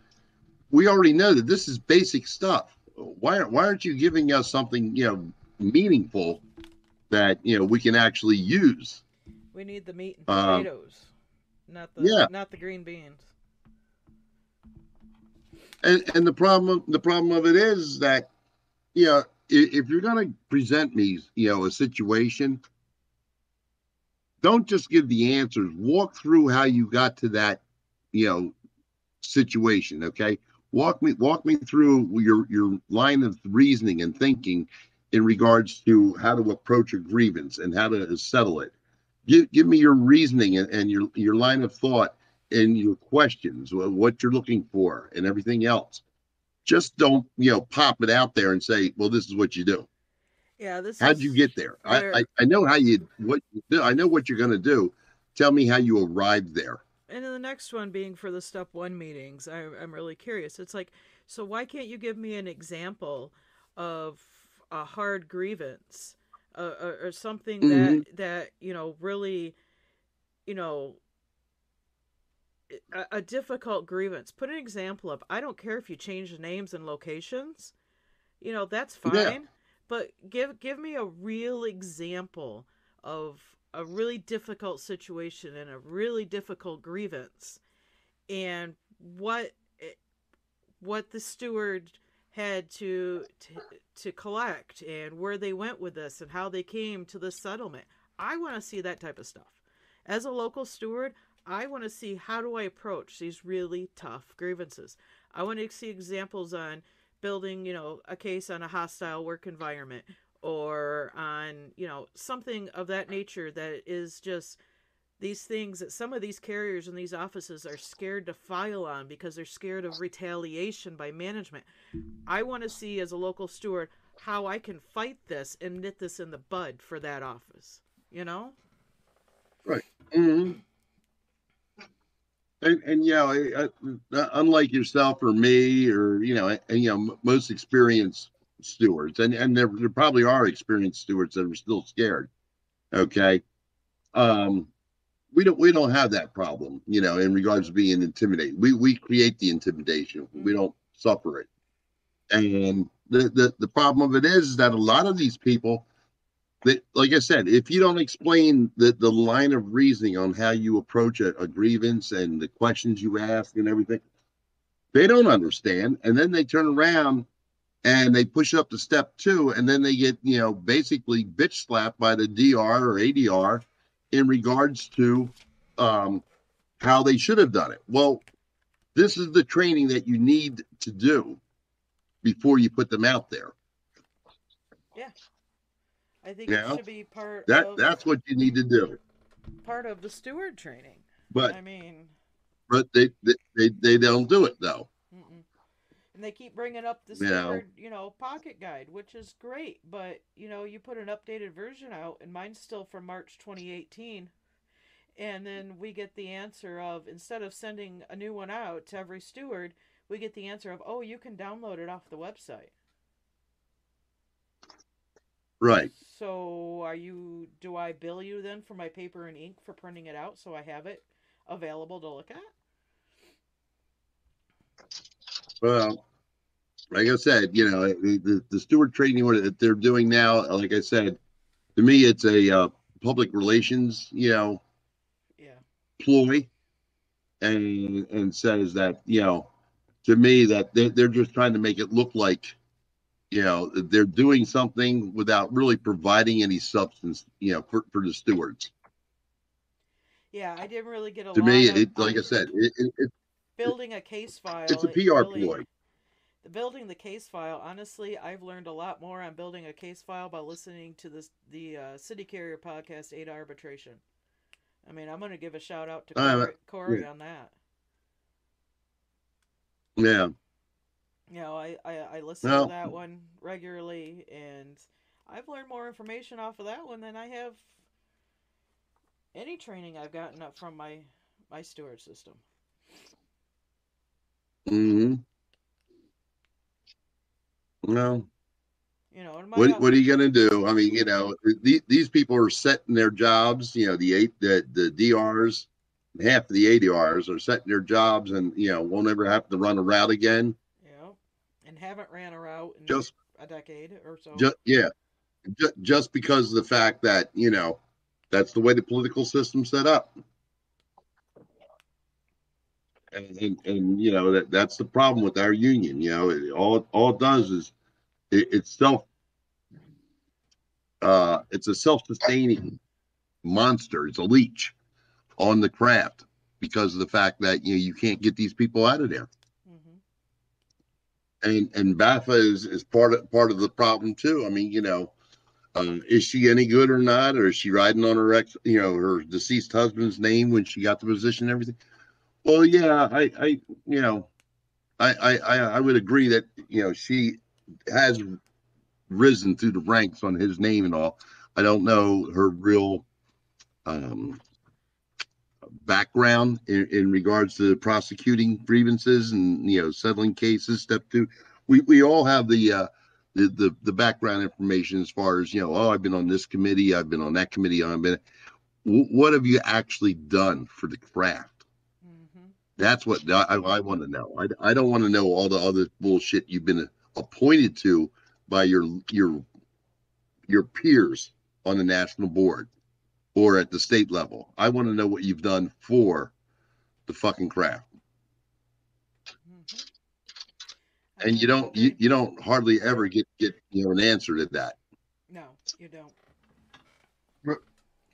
we already know that this is basic stuff. Why aren't you giving us something, meaningful that, we can actually use? We need the meat and potatoes, not the green beans. And the problem of it is that, if you're going to present me, a situation, don't just give the answers. Walk through how you got to that, situation. Okay, walk me through your line of reasoning and thinking in regards to how to approach a grievance and how to settle it. Give me your reasoning and your line of thought and your questions, what you're looking for, and everything else. Just don't pop it out there and say, well, this is what you do. Yeah, how'd you get there? I know what you do. I know what you're going to do. Tell me how you arrived there. And in the next one being for the step 1 meetings, I'm really curious. It's like, so why can't you give me an example of a hard grievance or something that really, a difficult grievance? Put an example of, I don't care if you change the names and locations, that's fine. Yeah. But give me a real example of a really difficult situation and a really difficult grievance, and what the steward had to collect, and where they went with this, and how they came to the settlement. I want to see that type of stuff. As a local steward, I want to see, how do I approach these really tough grievances? I want to see examples on building, a case on a hostile work environment, or on, something of that nature that is just these things that some of these carriers and these offices are scared to file on because they're scared of retaliation by management. I want to see, as a local steward, how I can fight this and nip this in the bud for that office, Right. Mm-hmm. And unlike yourself or me or most experienced stewards, and there probably are experienced stewards that are still scared. Okay, we don't have that problem, in regards to being intimidated. We create the intimidation. We don't suffer it. And the problem of it is that a lot of these people, that, like I said, if you don't explain the line of reasoning on how you approach a grievance and the questions you ask and everything, they don't understand. And then they turn around and they push up to step 2, and then they get, basically bitch slapped by the DR or ADR in regards to how they should have done it. Well, this is the training that you need to do before you put them out there. Yeah. I think it should be that's what you need to do. Part of the steward training. But but they don't do it though. Mm-mm. And they keep bringing up the steward, pocket guide, which is great. But you put an updated version out, and mine's still from March 2018. And then we get the answer of, instead of sending a new one out to every steward, we get the answer of, oh, you can download it off the website. Right. So do I bill you then for my paper and ink for printing it out so I have it available to look at? Well, like I said, the steward training that they're doing now, like I said, to me, it's a public relations, ploy, and says that, to me, that they're just trying to make it look like, they're doing something without really providing any substance, for the stewards. Yeah, I didn't really get a to lot me, of, like I said, building a case file. It's a PR ploy. building the case file, honestly, I've learned a lot more on building a case file by listening to the City Carrier podcast, Ada Arbitration. I mean, I'm going to give a shout out to Corey on that. Yeah. You know, I listen to that one regularly, and I've learned more information off of that one than I have any training I've gotten up from my steward system. Mm-hmm. Well, you know, what are you going to do? I mean, you know, these people are set in their jobs. You know, the DRs, half of the ADRs are set in their jobs, and you know, won't ever have to run a route again. Yeah, and haven't ran a route in just a decade or so. Just because of the fact that, you know, that's the way the political system's set up. And you know, that's the problem with our union. You know, all it does is it's a self-sustaining monster. It's a leech on the craft because of the fact that, you know, you can't get these people out of there. Mm-hmm. And BAFA is part of the problem too. I mean, you know, is she any good or not, or is she riding on her her deceased husband's name when she got the position and everything? Well, yeah, I would agree that, you know, she has risen through the ranks on his name and all. I don't know her real background in regards to prosecuting grievances and, you know, settling cases. Step two, we all have the background information as far as, you know, oh, I've been on this committee, I've been on that committee, what have you actually done for the craft? That's what I want to know. I don't want to know all the other bullshit you've been appointed to by your peers on the national board or at the state level. I want to know what you've done for the fucking craft. Mm-hmm. And you don't hardly ever get you know, an answer to that. No, you don't.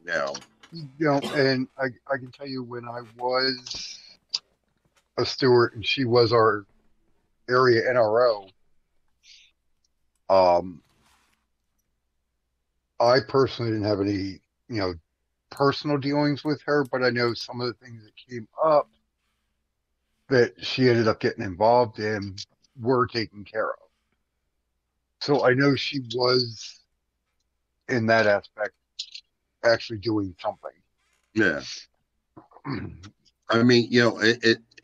No. You know, and I can tell you, when I was a steward and she was our area NRO, I personally didn't have any, you know, personal dealings with her, but I know some of the things that came up that she ended up getting involved in were taken care of. So I know she was, in that aspect, actually doing something. Yeah. I mean, you know,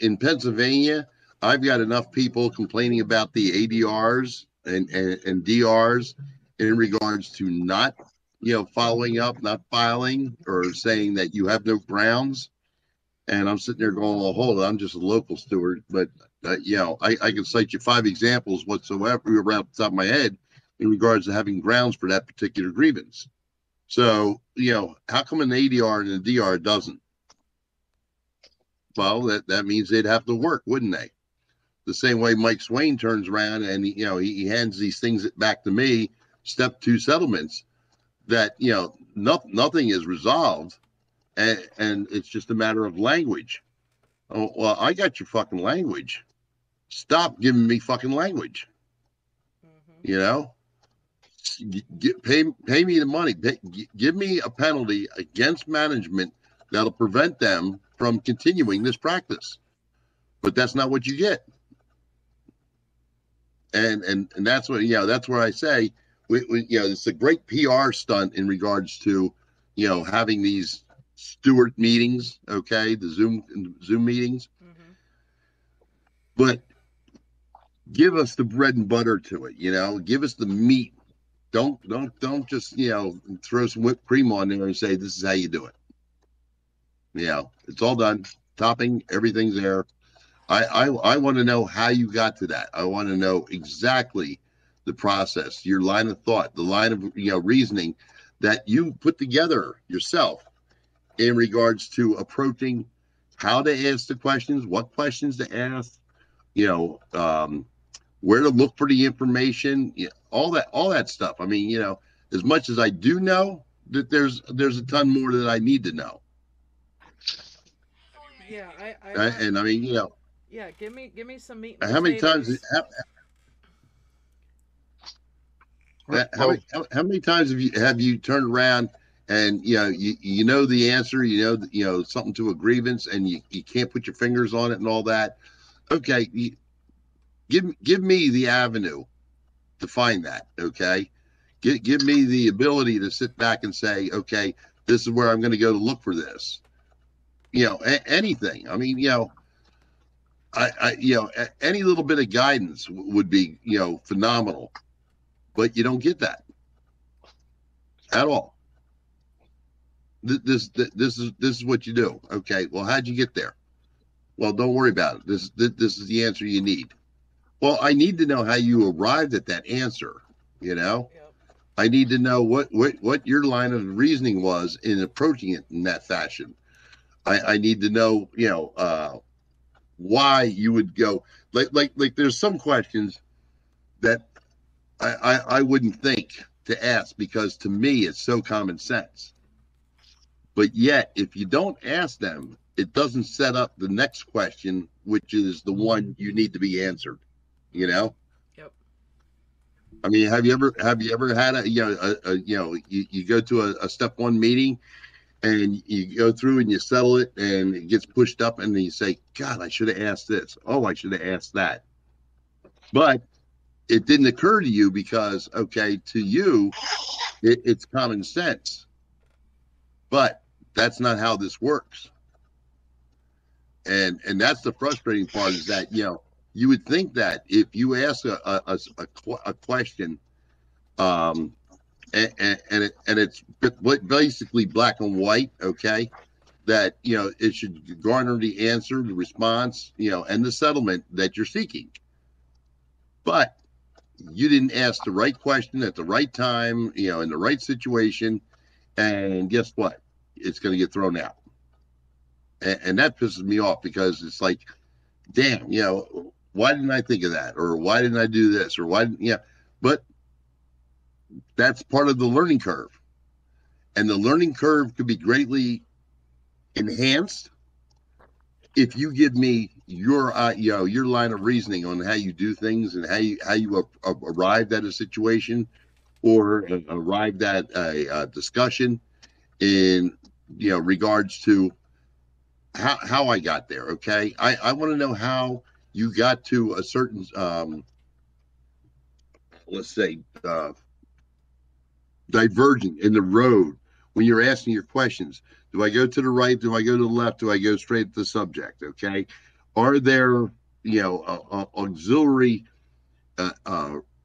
in Pennsylvania, I've got enough people complaining about the ADRs and DRs in regards to not, you know, following up, not filing, or saying that you have no grounds. And I'm sitting there going, well, hold on, I'm just a local steward. But, you know, I can cite you 5 examples whatsoever around the top of my head in regards to having grounds for that particular grievance. So, you know, how come an ADR and a DR doesn't? Well, that means they'd have to work, wouldn't they? The same way Mike Swain turns around and, you know, he hands these things back to me, step 2 settlements, that, you know, nothing is resolved, and it's just a matter of language. Oh, well, I got your fucking language. Stop giving me fucking language. Mm-hmm. You know, pay me the money. Give me a penalty against management that'll prevent them from continuing this practice. But that's not what you get. And that's what, you know, that's where I say, we you know, it's a great PR stunt in regards to, you know, having these steward meetings, okay, the Zoom meetings. Mm-hmm. But give us the bread and butter to it, you know, give us the meat. Don't just, you know, throw some whipped cream on there and say this is how you do it. You know, it's all done. Topping, everything's there. I want to know how you got to that. I want to know exactly the process, your line of thought, the line of, you know, reasoning that you put together yourself in regards to approaching how to ask the questions, what questions to ask, you know, where to look for the information, you know, all that stuff. I mean, you know, as much as I do know, that there's a ton more that I need to know. Yeah, and I mean, you know. Yeah, give me some meat. How many times? How many times have you turned around and you know the answer, you know something to a grievance, and you can't put your fingers on it and all that? Okay, give me the avenue to find that. Okay, give me the ability to sit back and say, okay, this is where I'm going to go to look for this. Anything. I mean, any little bit of guidance would be phenomenal, but you don't get that at all. This is what you do. Okay, well, how'd you get there? Well, don't worry about it. This is the answer you need. Well, I need to know how you arrived at that answer. Yep. I need to know what your line of reasoning was in approaching it in that fashion. I need to know, why you would go like there's some questions that I wouldn't think to ask, because to me it's so common sense. But yet, if you don't ask them, it doesn't set up the next question, which is the one you need to be answered. Yep. I mean, have you ever had you go to a step one meeting and you go through and you settle it and it gets pushed up and then you say, God, I should have asked this. Oh, I should have asked that. But it didn't occur to you because, okay, to you, it's common sense. But that's not how this works. And that's the frustrating part, is that, you would think that if you ask a question, and it's basically black and white, okay, that it should garner the answer, the response, and the settlement that you're seeking. But you didn't ask the right question at the right time, in the right situation, and guess what? It's going to get thrown out. And that pisses me off, because it's like, damn, why didn't I think of that? Or why didn't I do this? Or why didn't, but that's part of the learning curve. And the learning curve could be greatly enhanced if you give me your line of reasoning on how you do things and how you arrived at a situation or arrived at a discussion in regards to how I got there. Okay, I want to know how you got to a certain let's say diverging in the road when you're asking your questions. Do I go to the right? Do I go to the left? Do I go straight to the subject? Okay. Are there, auxiliary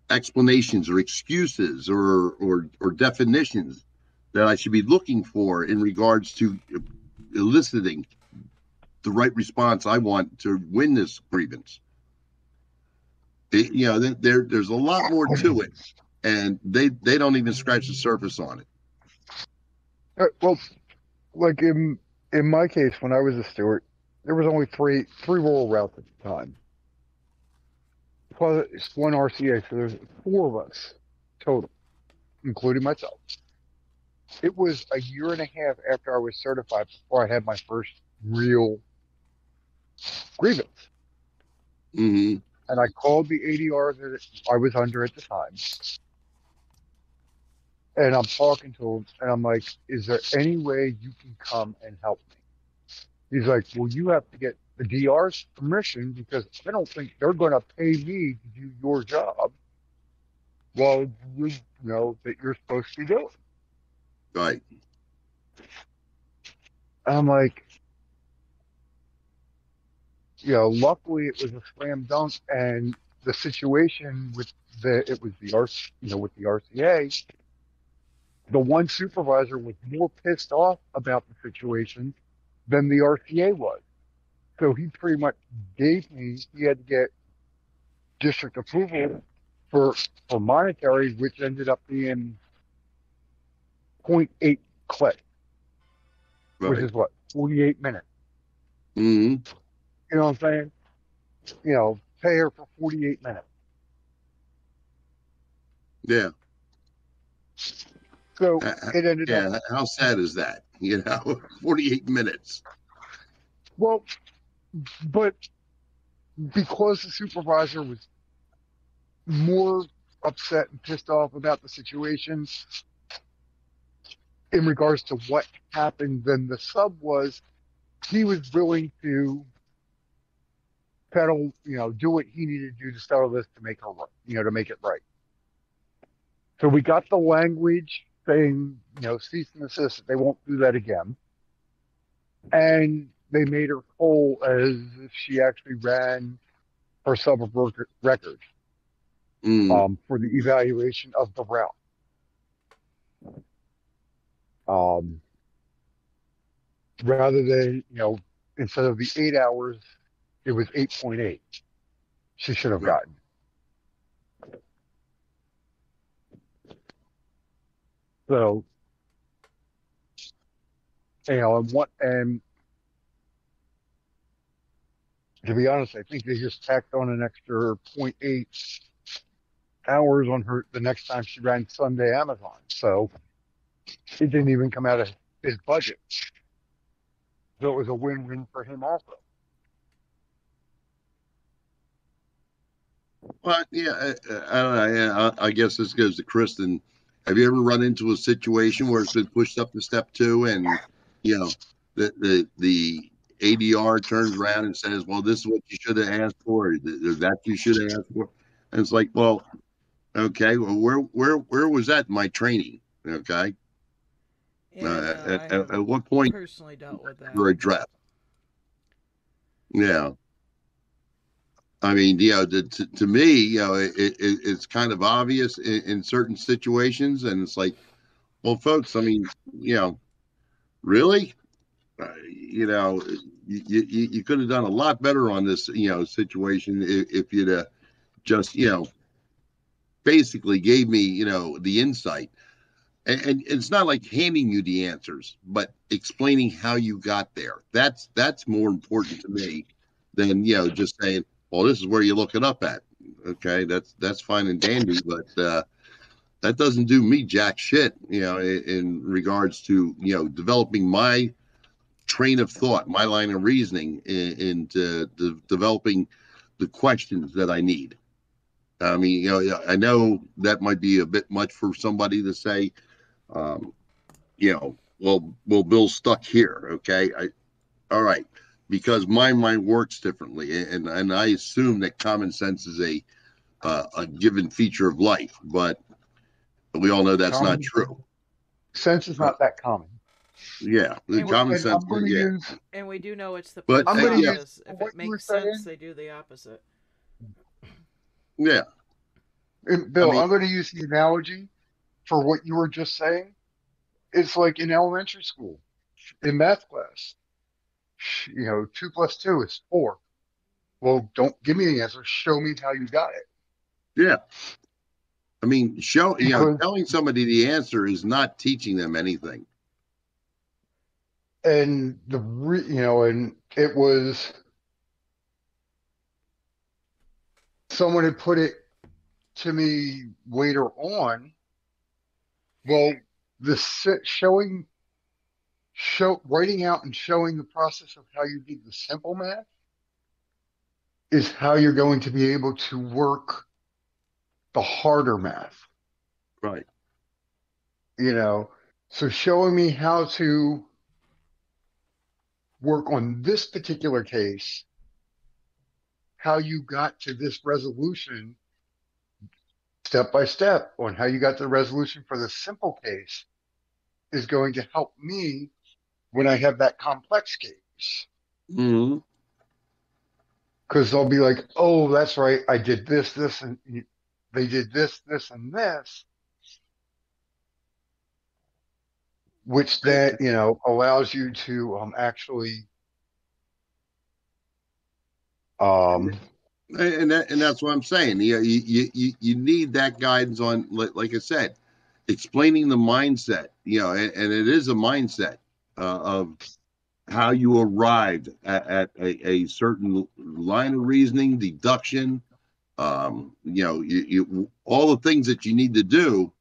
explanations or excuses or definitions that I should be looking for in regards to eliciting the right response I want to win this grievance? There's a lot more to it, and they don't even scratch the surface on it. Well, like in my case, when I was a steward, there was only three rural routes at the time. Plus, it's one RCA, so there's 4 of us total, including myself. It was a year and a half after I was certified before I had my first real grievance. Mm-hmm. And I called the ADR that I was under at the time. And I'm talking to him, and I'm like, is there any way you can come and help me? He's like, well, you have to get the DR's permission, because I don't think they're going to pay me to do your job while you know that you're supposed to be doing. Right. I'm like, luckily it was a slam dunk, and the situation with with the RCA, the one supervisor was more pissed off about the situation than the RCA was. So he pretty much he had to get district approval for monetary, which ended up being 0.8 click, Right. which is what, 48 minutes. Mm-hmm. You know what I'm saying? Pay her for 48 minutes. Yeah. So it ended up. Yeah. How sad is that? 48 minutes. Well, but because the supervisor was more upset and pissed off about the situation in regards to what happened than the sub was. He was willing to pedal, do what he needed to do to settle this to make her right, to make it right. So we got the language saying, cease and desist, they won't do that again. And they made her whole as if she actually ran her sub of record for the evaluation of the route. Rather than, instead of the 8 hours, it was 8.8. She should have gotten. So, and to be honest, I think they just tacked on an extra 0.8 hours on her the next time she ran Sunday Amazon. So it didn't even come out of his budget. So it was a win-win for him also. Well, yeah, I don't know. Yeah, I guess this goes to Kristen. Have you ever run into a situation where it's been pushed up to step 2 and, the ADR turns around and says, well, this is what you should have asked for, or that you should have asked for? And it's like, well, okay, well, where was that in my training? Okay. Yeah, at what point personally dealt with that. were addressed? Yeah. I mean, to me, it's kind of obvious in certain situations, and it's like, well, folks, I mean, really, you could have done a lot better on this, situation if you'd just, basically gave me, the insight, and it's not like handing you the answers, but explaining how you got there. That's more important to me than just saying, well, this is where you look it up at. Okay, that's fine and dandy, but that doesn't do me jack shit, in regards to, developing my train of thought, my line of reasoning into developing the questions that I need. I mean, I know that might be a bit much for somebody to say, well, Bill's stuck here. Okay. All right. Because my mind works differently, and I assume that common sense is a given feature of life, but we all know that's not true. Sense is not that common. Yeah, the common sense. And we do know it's the but if it makes sense, they do the opposite. Yeah. And Bill, I'm going to use the analogy for what you were just saying. It's like in elementary school, in math class. 2 + 2 is 4. Well, don't give me the answer. Show me how you got it. Yeah. I mean, telling somebody the answer is not teaching them anything. And and it was, someone had put it to me later on. Well, writing out and showing the process of how you did the simple math is how you're going to be able to work the harder math. Right. So showing me how to work on this particular case, how you got to this resolution step by step on how you got to the resolution for the simple case is going to help me when I have that complex case. Mm-hmm. Because I'll be like, oh, that's right, I did this, and they did this, and this, which then, allows you to actually and that's what I'm saying. You need that guidance on, like I said, explaining the mindset, and it is a mindset of how you arrived at a certain line of reasoning, deduction, you all the things that you need to do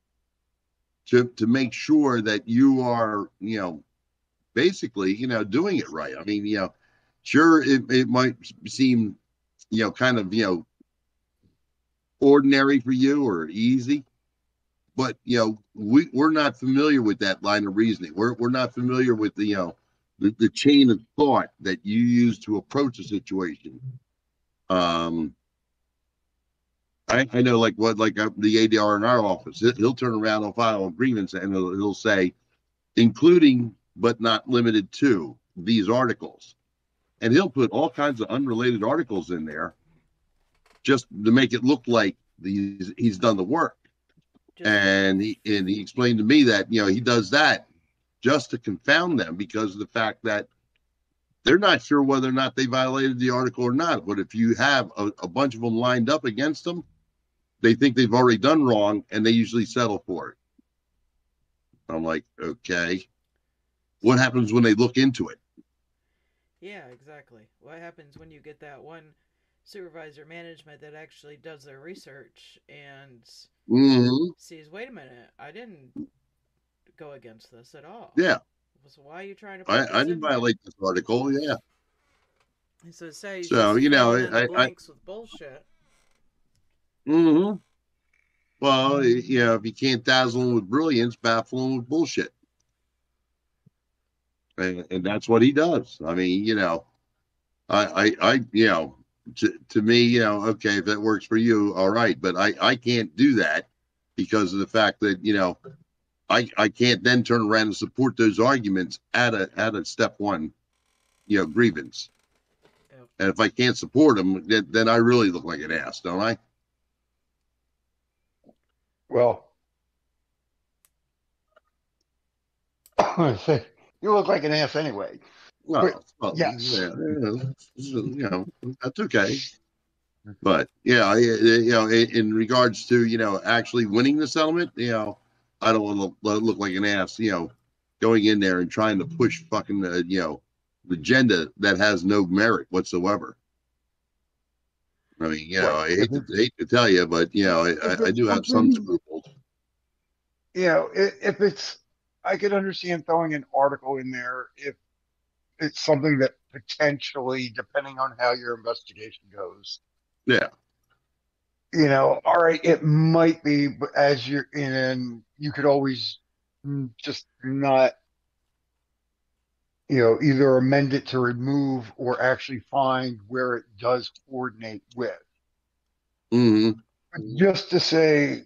to make sure that you are, basically, doing it right. I mean, sure, it might seem, kind of, ordinary for you or easy. But we're not familiar with that line of reasoning. We're not familiar with the chain of thought that you use to approach a situation. I know the ADR in our office. He'll turn around and file a grievance, and he'll say, including but not limited to these articles, and he'll put all kinds of unrelated articles in there just to make it look like he's done the work. And he explained to me that he does that just to confound them because of the fact that they're not sure whether or not they violated the article or not. But if you have a bunch of them lined up against them, they think they've already done wrong, and they usually settle for it. I'm like, okay, what happens when they look into it? Yeah, exactly. What happens when you get that one supervisor management that actually does their research and sees, wait a minute, I didn't go against this at all. Yeah. So why are you trying to I didn't violate this article, yeah. And so say blanks with bullshit. Well, if you can't dazzle them with brilliance, baffle them with bullshit. And that's what he does. I mean, to me, okay, if that works for you, all right. But I can't do that because of the fact that, I can't then turn around and support those arguments at a step one, grievance. Yep. And if I can't support them, then I really look like an ass, don't I? Well, you look like an ass anyway. Well, yes. That's okay. But in regards to actually winning the settlement, I don't want to look like an ass, going in there and trying to push fucking the agenda that has no merit whatsoever. I mean, I hate to tell you, but I do have some scruples. If it's, I could understand throwing an article in there if it's something that potentially, depending on how your investigation goes. Yeah. All right, it might be, but as you're in, you could always just not, either amend it to remove or actually find where it does coordinate with. Just to say,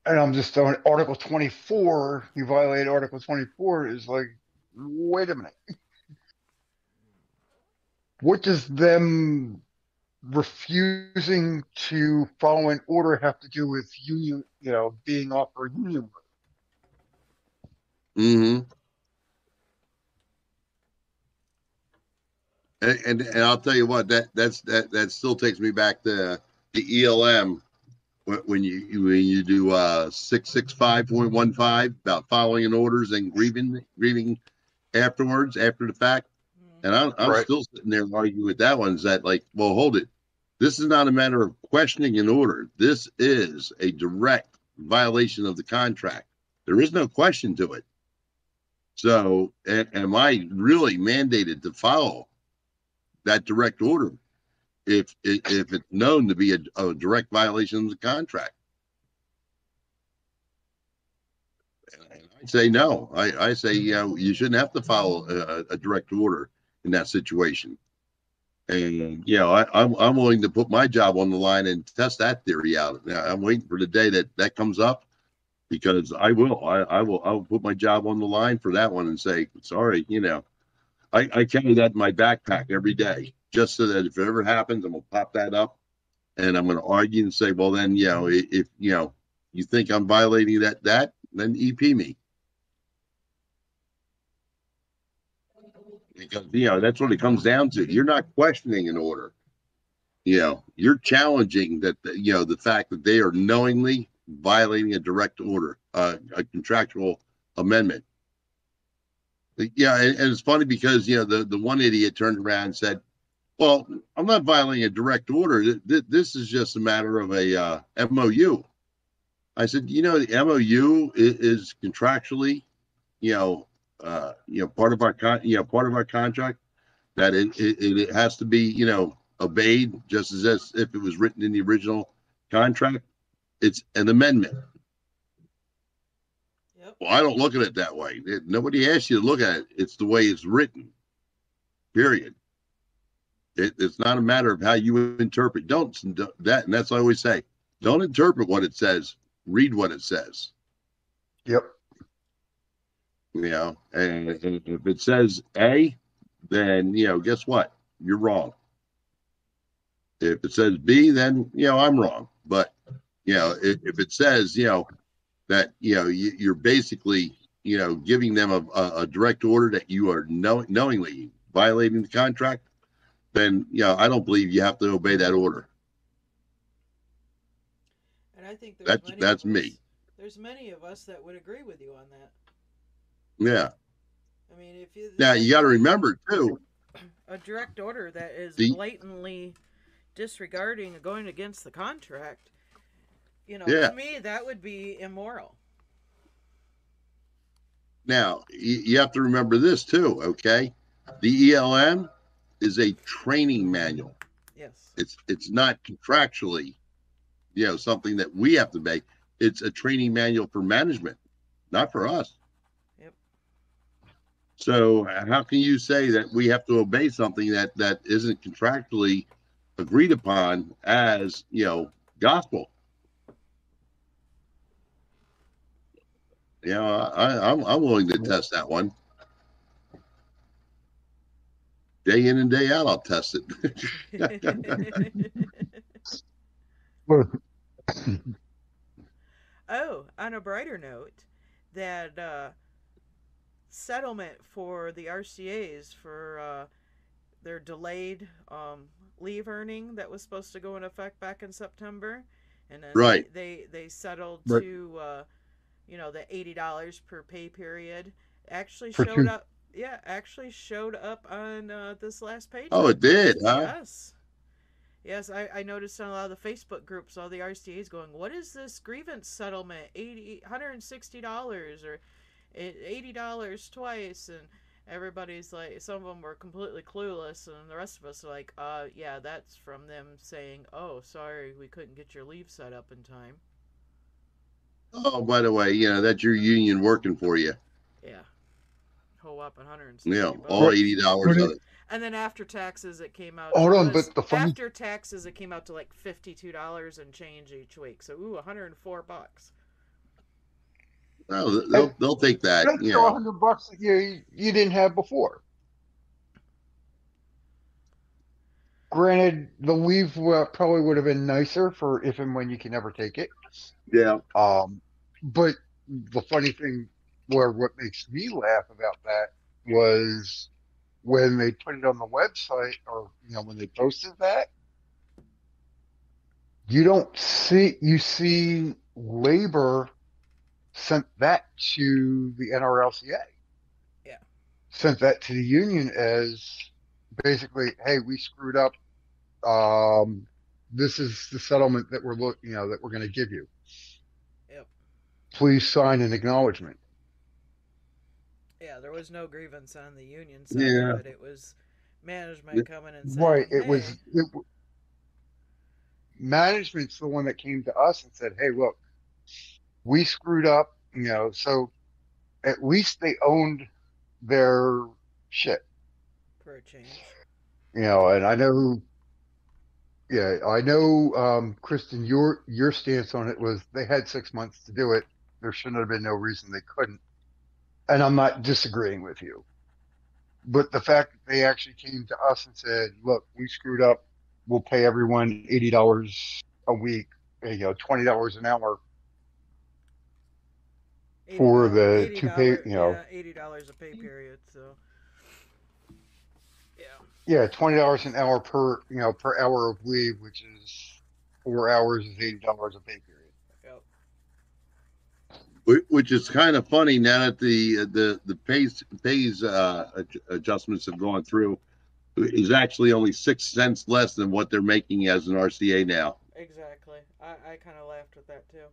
and I'm just throwing Article 24, you violate Article 24 is like, wait a minute. What does them refusing to follow an order have to do with union, being off for union work? And I'll tell you what, that still takes me back to the ELM when you do 665.15 about following an orders and grieving afterwards, after the fact. And I'm still sitting there arguing with that one. Is that like, well, hold it. This is not a matter of questioning an order. This is a direct violation of the contract. There is no question to it. So am I really mandated to follow that direct order if it's known to be a direct violation of the contract? And I say no. I say, you shouldn't have to follow a direct order in that situation. And I'm willing to put my job on the line and test that theory out. Now, I'm waiting for the day that comes up, because I will put my job on the line for that one and say, sorry, I carry that in my backpack every day, just so that if it ever happens, I'm gonna pop that up and I'm gonna argue and say, well, then if you think I'm violating that, then EP me. Because that's what it comes down to. You're not questioning an order. You're challenging that. The fact that they are knowingly violating a direct order, a contractual amendment. Yeah, and it's funny because the one idiot turned around and said, "Well, I'm not violating a direct order. This is just a matter of a MOU." I said, the MOU is contractually, part of our contract, that it has to be, obeyed just as if it was written in the original contract, it's an amendment. Yep. Well, I don't look at it that way. Nobody asked you to look at it. It's the way it's written. Period. It's not a matter of how you interpret. Don't that, and that's what I always say. Don't interpret what it says. Read what it says. Yep. You know, and if it says A, then guess what? You're wrong. If it says B, then I'm wrong. But if it says that you're basically giving them a direct order that you are knowingly violating the contract, then I don't believe you have to obey that order. And I think that's me. There's many of us that would agree with you on that. Yeah. I mean, now you got to remember too, a direct order that is blatantly disregarding and going against the contract, to me that would be immoral. Now you have to remember this too. Okay, the ELM is a training manual. Yes. It's not contractually, something that we have to make. It's a training manual for management, not for us. Yep. So how can you say that we have to obey something that isn't contractually agreed upon as, gospel? I'm willing to test that one. Day in and day out, I'll test it. Oh, on a brighter note, that settlement for the RCAs for their delayed leave earning that was supposed to go in effect back in September, and then right. they settled to the $80 per pay period. Actually showed up. Yeah, actually showed up on this last page. Oh, it did, huh? Yes. Yes, I noticed on a lot of the Facebook groups, all the RCAs going, what is this grievance settlement? $160 or $80 twice, and everybody's like, some of them were completely clueless, and the rest of us are like, yeah, that's from them saying, oh, sorry, we couldn't get your leave set up in time. Oh, by the way, that's your union working for you. Yeah. Whole up $160. Yeah, all $80 of it. And then after taxes, it came out. After taxes, it came out to like $52 and change each week. So, $104. Well, they'll take that. That's $100 that you didn't have before. Granted, the leave probably would have been nicer for if and when you can ever take it. Yeah. But the funny thing, what makes me laugh about that was when they put it on the website, or when they posted that, you see labor sent that to the NRLCA. Yeah. Sent that to the union as basically, hey, we screwed up. This is the settlement that we're going to give you. Yep. Please sign an acknowledgement. Yeah, there was no grievance on the union side, but it was management coming and saying, right. Hey. Management's the one that came to us and said, hey, look, we screwed up, so at least they owned their shit. For a change. And I know, Kristen, your stance on it was they had 6 months to do it. There shouldn't have been no reason they couldn't. And I'm not disagreeing with you. But the fact that they actually came to us and said, look, we screwed up. We'll pay everyone $80 a week, $20 an hour for the two pay, $80 a pay period. So, yeah, $20 an hour per hour of leave, which is 4 hours is $80 a pay period. Which is kind of funny now that the pays adjustments have gone through. Is actually only 6 cents less than what they're making as an RCA now. Exactly. I kind of laughed with that too.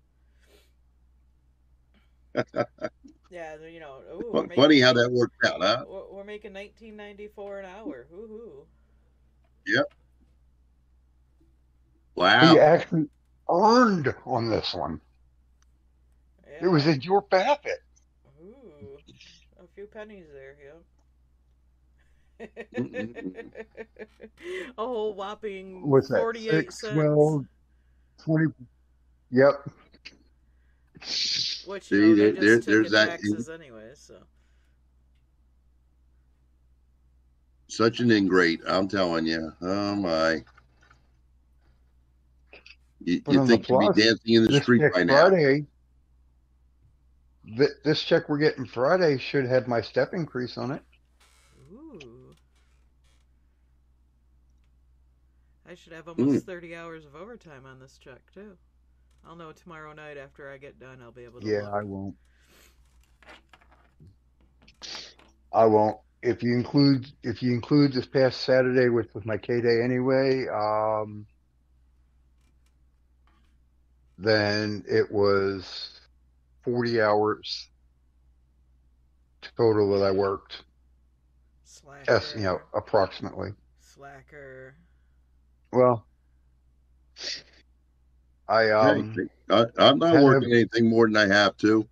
Yeah, funny how that worked out, huh? We're making $19.94 an hour. Woohoo! Yep. He Wow. actually earned on this one. It was Yeah. in your benefit. Ooh, a few pennies there, yep. Mm-mm-mm. A whole whopping What's that? 48 6, cents. 12, 20. Yep. Which, See, they just took there's in that taxes anyway, so. such an ingrate. I'm telling you. Oh my. But You on the think you'd be plus, dancing in the this street check by now? Friday, this check we're getting Friday should have my step increase on it. Ooh. I should have Mm. almost 30 hours of overtime on this check, too. I'll know tomorrow night after I get done. I'll be able to Yeah, look. I won't. I won't. If you include this past Saturday, which was my K day anyway, then it was 40 hours total that I worked. Slacker. Approximately. Slacker. Well, I Hey, I'm not had a working anything more than I have to.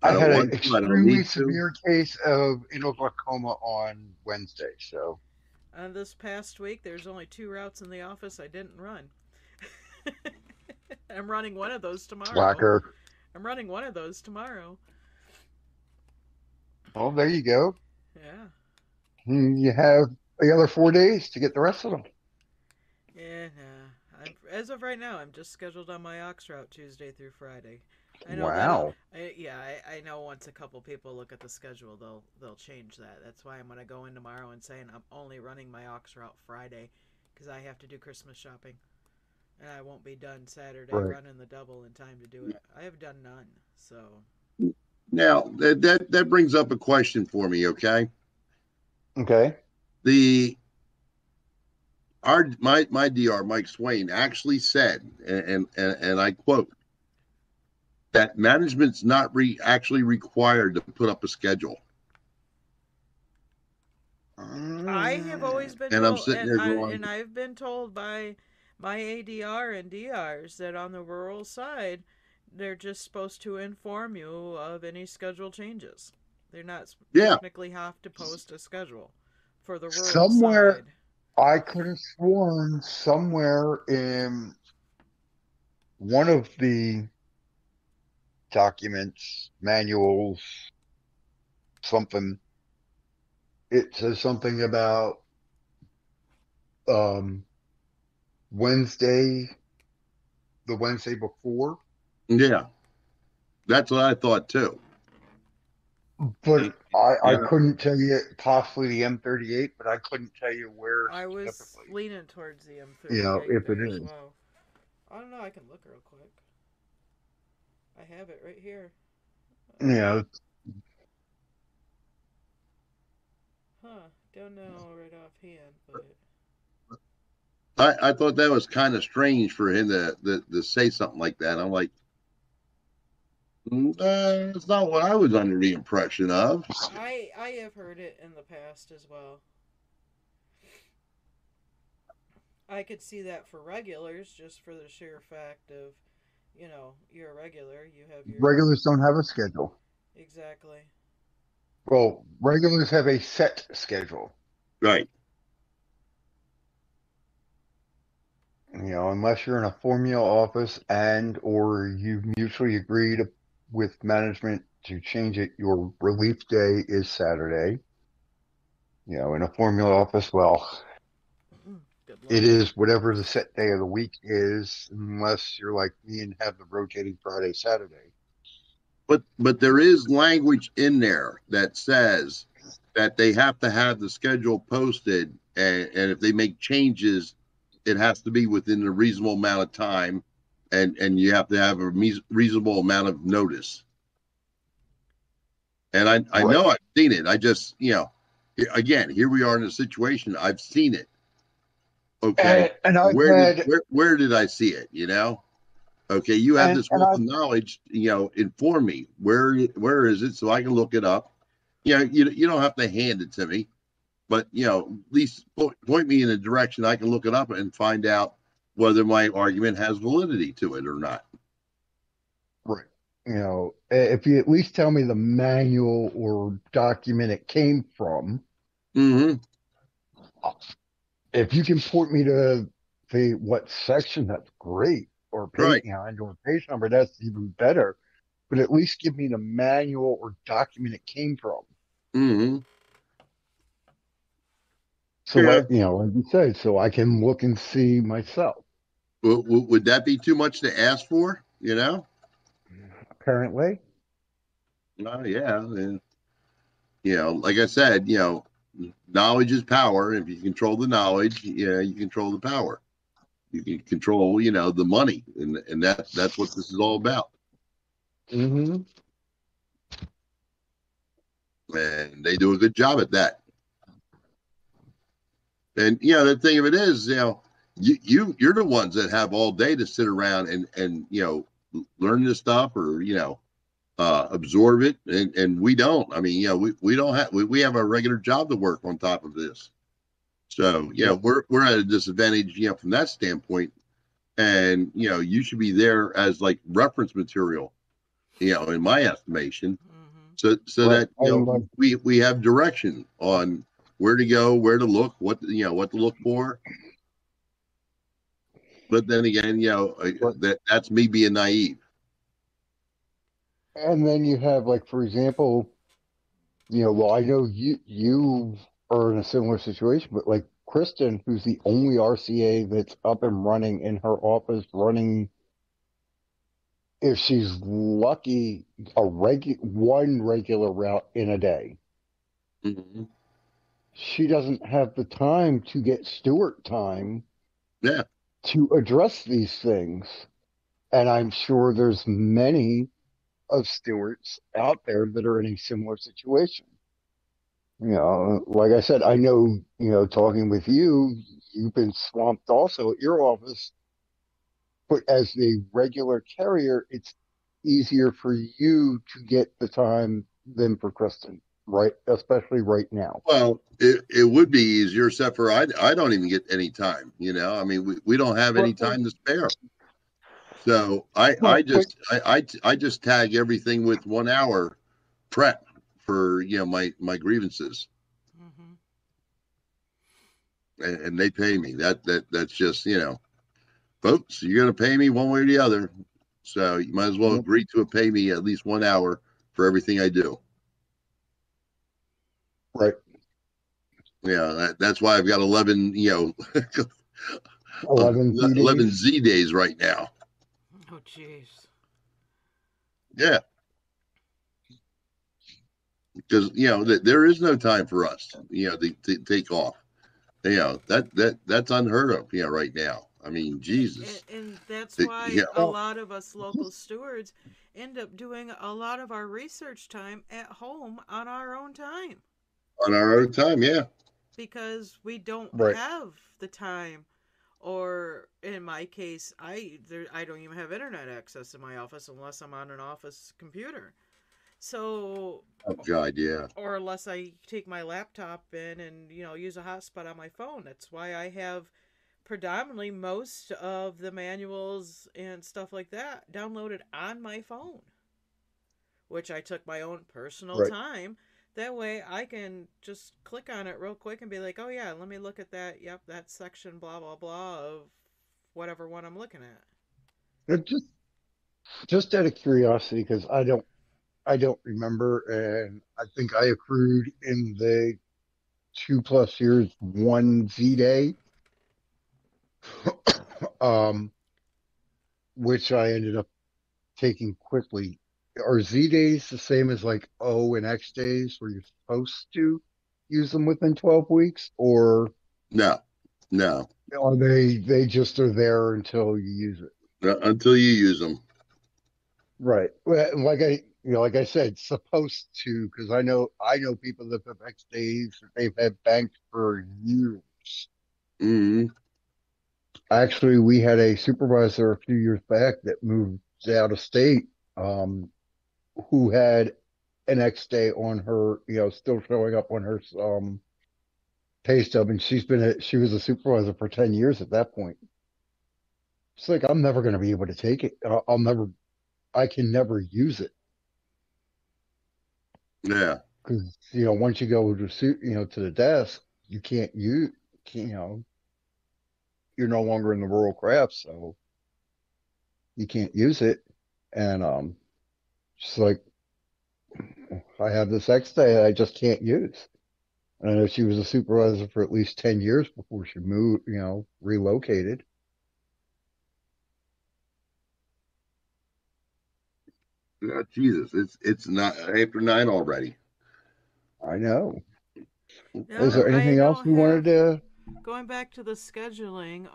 I I don't had an want to. I don't extremely need to. severe case of glaucoma on Wednesday. So This past week, there's only 2 routes in the office I didn't run. I'm running one of those tomorrow. slacker. I'm running one of those tomorrow. Well, there you go. Yeah. You have the other 4 days to get the rest of them. Yeah, nah. As of right now, I'm just scheduled on my Ox route Tuesday through Friday. I know that'll. Wow. I know once a couple people look at the schedule, they'll change that. That's why I'm gonna go in tomorrow and saying I'm only running my Ox route Friday, because I have to do Christmas shopping, and I won't be done Saturday Right. running the double in time to do it. I have done none, so. Now that brings up a question for me. Okay, Okay. the my DR Mike Swain actually said, and I quote, that management's not actually required to put up a schedule. I have always been And I'm told, sitting there going, and I've been told by my ADR and DRs that on the rural side, they're just supposed to inform you of any schedule changes. They're not yeah, technically have to post a schedule for the rural Somewhere side. I could have sworn somewhere in one of the documents, manuals, something, it says something about um Wednesday, the Wednesday before, yeah, that's what I thought too. but And, I yeah, couldn't tell you possibly the M38, but I couldn't tell you where I was specifically, leaning towards the M38 if it there as is. well. I don't know. I can look real quick. I have it right here. You know, Don't know right offhand, but I thought that was kind of strange for him to say something like that. I'm like, that's not what I was under the impression of. I have heard it in the past as well. I could see that for regulars, just for the sheer fact of, you're a regular, you have your. regulars don't have a schedule. Exactly. Well, regulars have a set schedule. Right. Unless you're in a formula office and or you mutually agreed with management to change it, your relief day is Saturday. In a formula office, well, Good luck. it is whatever the set day of the week is, unless you're like me and have the rotating Friday, Saturday. But there is language in there that says that they have to have the schedule posted, and if they make changes, it has to be within a reasonable amount of time, and you have to have a reasonable amount of notice. And I Right. know I've seen it. I just, again, here we are in a situation. I've seen it. Okay, And I've had where did I see it? Okay, you have this and wealth I of knowledge. Inform me where is it so I can look it up. You don't have to hand it to me, but at least point me in a direction I can look it up and find out whether my argument has validity to it or not. Right. If you at least tell me the manual or document it came from, Mm-hmm. if you can point me to what section, that's great. Or page, Right. and or page number, that's even better. But at least give me the manual or document it came from. Mm-hmm. So, Yeah. like you said, so I can look and see myself. Would that be too much to ask for? Apparently, Yeah. And, like I said, knowledge is power. If you control the knowledge, you control the power. You can control, the money, and that's what this is all about. mm-hmm. And they do a good job at that. And the thing of it is, you're the ones that have all day to sit around and learn this stuff or absorb it, and we don't. I mean, we don't have we have a regular job to work on top of this. So we're at a disadvantage, from that standpoint. And you should be there as like reference material, in my estimation, so Right. that we have direction on where to go, where to look, what to look for. But then again, that's me being naive. And then you have, like, for example, well, I know you are in a similar situation, but like Kristen, who's the only RCA that's up and running in her office, running, if she's lucky, one regular route in a day. Mm-hmm. She doesn't have the time to get steward time Yeah. to address these things. And I'm sure there's many of stewards out there that are in a similar situation. Like I said, I know, talking with you, you've been swamped also at your office, but as a regular carrier, it's easier for you to get the time than for Kristen, right? Especially right now. Well, it would be easier, except for I don't even get any time. I mean, we don't have any time to spare. So I just tag everything with 1 hour prep for my grievances, and they pay me. That's just folks, you're gonna pay me one way or the other. So you might as well agree to pay me at least 1 hour for everything I do. Right. Yeah, that's why I've got 11 11 Z days right now. Oh, jeez. Yeah. Because there is no time for us to take off. That's unheard of right now. I mean, Jesus. And that's why a lot of us local stewards end up doing a lot of our research time at home on our own time. On our own time, yeah. Because we don't have the time. Or in my case, I don't even have internet access in my office unless I'm on an office computer. So, oh God, yeah. Or unless I take my laptop in and use a hotspot on my phone. That's why I have predominantly most of the manuals and stuff like that downloaded on my phone, which I took my own personal time. That way I can just click on it real quick and be like, oh yeah, let me look at that. Yep, that section, blah, blah, blah, of whatever one I'm looking at. Just out of curiosity, because I don't remember, and I think I accrued in the 2+ years 1 Z day, which I ended up taking quickly. Are Z days the same as like O and X days, where you're supposed to use them within 12 weeks, or no, are they just are there until you use it? Until you use them, right? Well, like I said, supposed to, because I know people that have X days that they've had banked for years. Mm-hmm. Actually, we had a supervisor a few years back that moved out of state, who had an X day on her, still showing up on her pay stub, and she was a supervisor for 10 years at that point. It's like I'm never going to be able to take it. I can never use it Yeah. because once you go to to the desk, you can't use, can't, you're no longer in the rural craft, so you can't use it. And just like I have this X day I just can't use. And I know she was a supervisor for at least 10 years before she moved, relocated. Jesus, it's not after 9 already. I know. Is No, there I anything else don't we wanted have. to? Going back to the scheduling,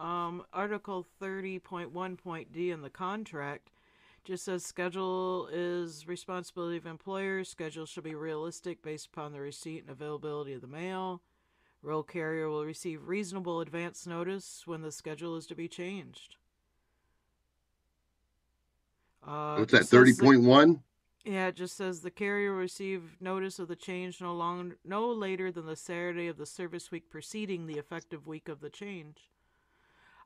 Article 30.1.d in the contract just says schedule is responsibility of employers. Schedule should be realistic based upon the receipt and availability of the mail. Rural carrier will receive reasonable advance notice when the schedule is to be changed. What's that? Just says 30.1. yeah, it just says the carrier will receive notice of the change no later than the Saturday of the service week preceding the effective week of the change.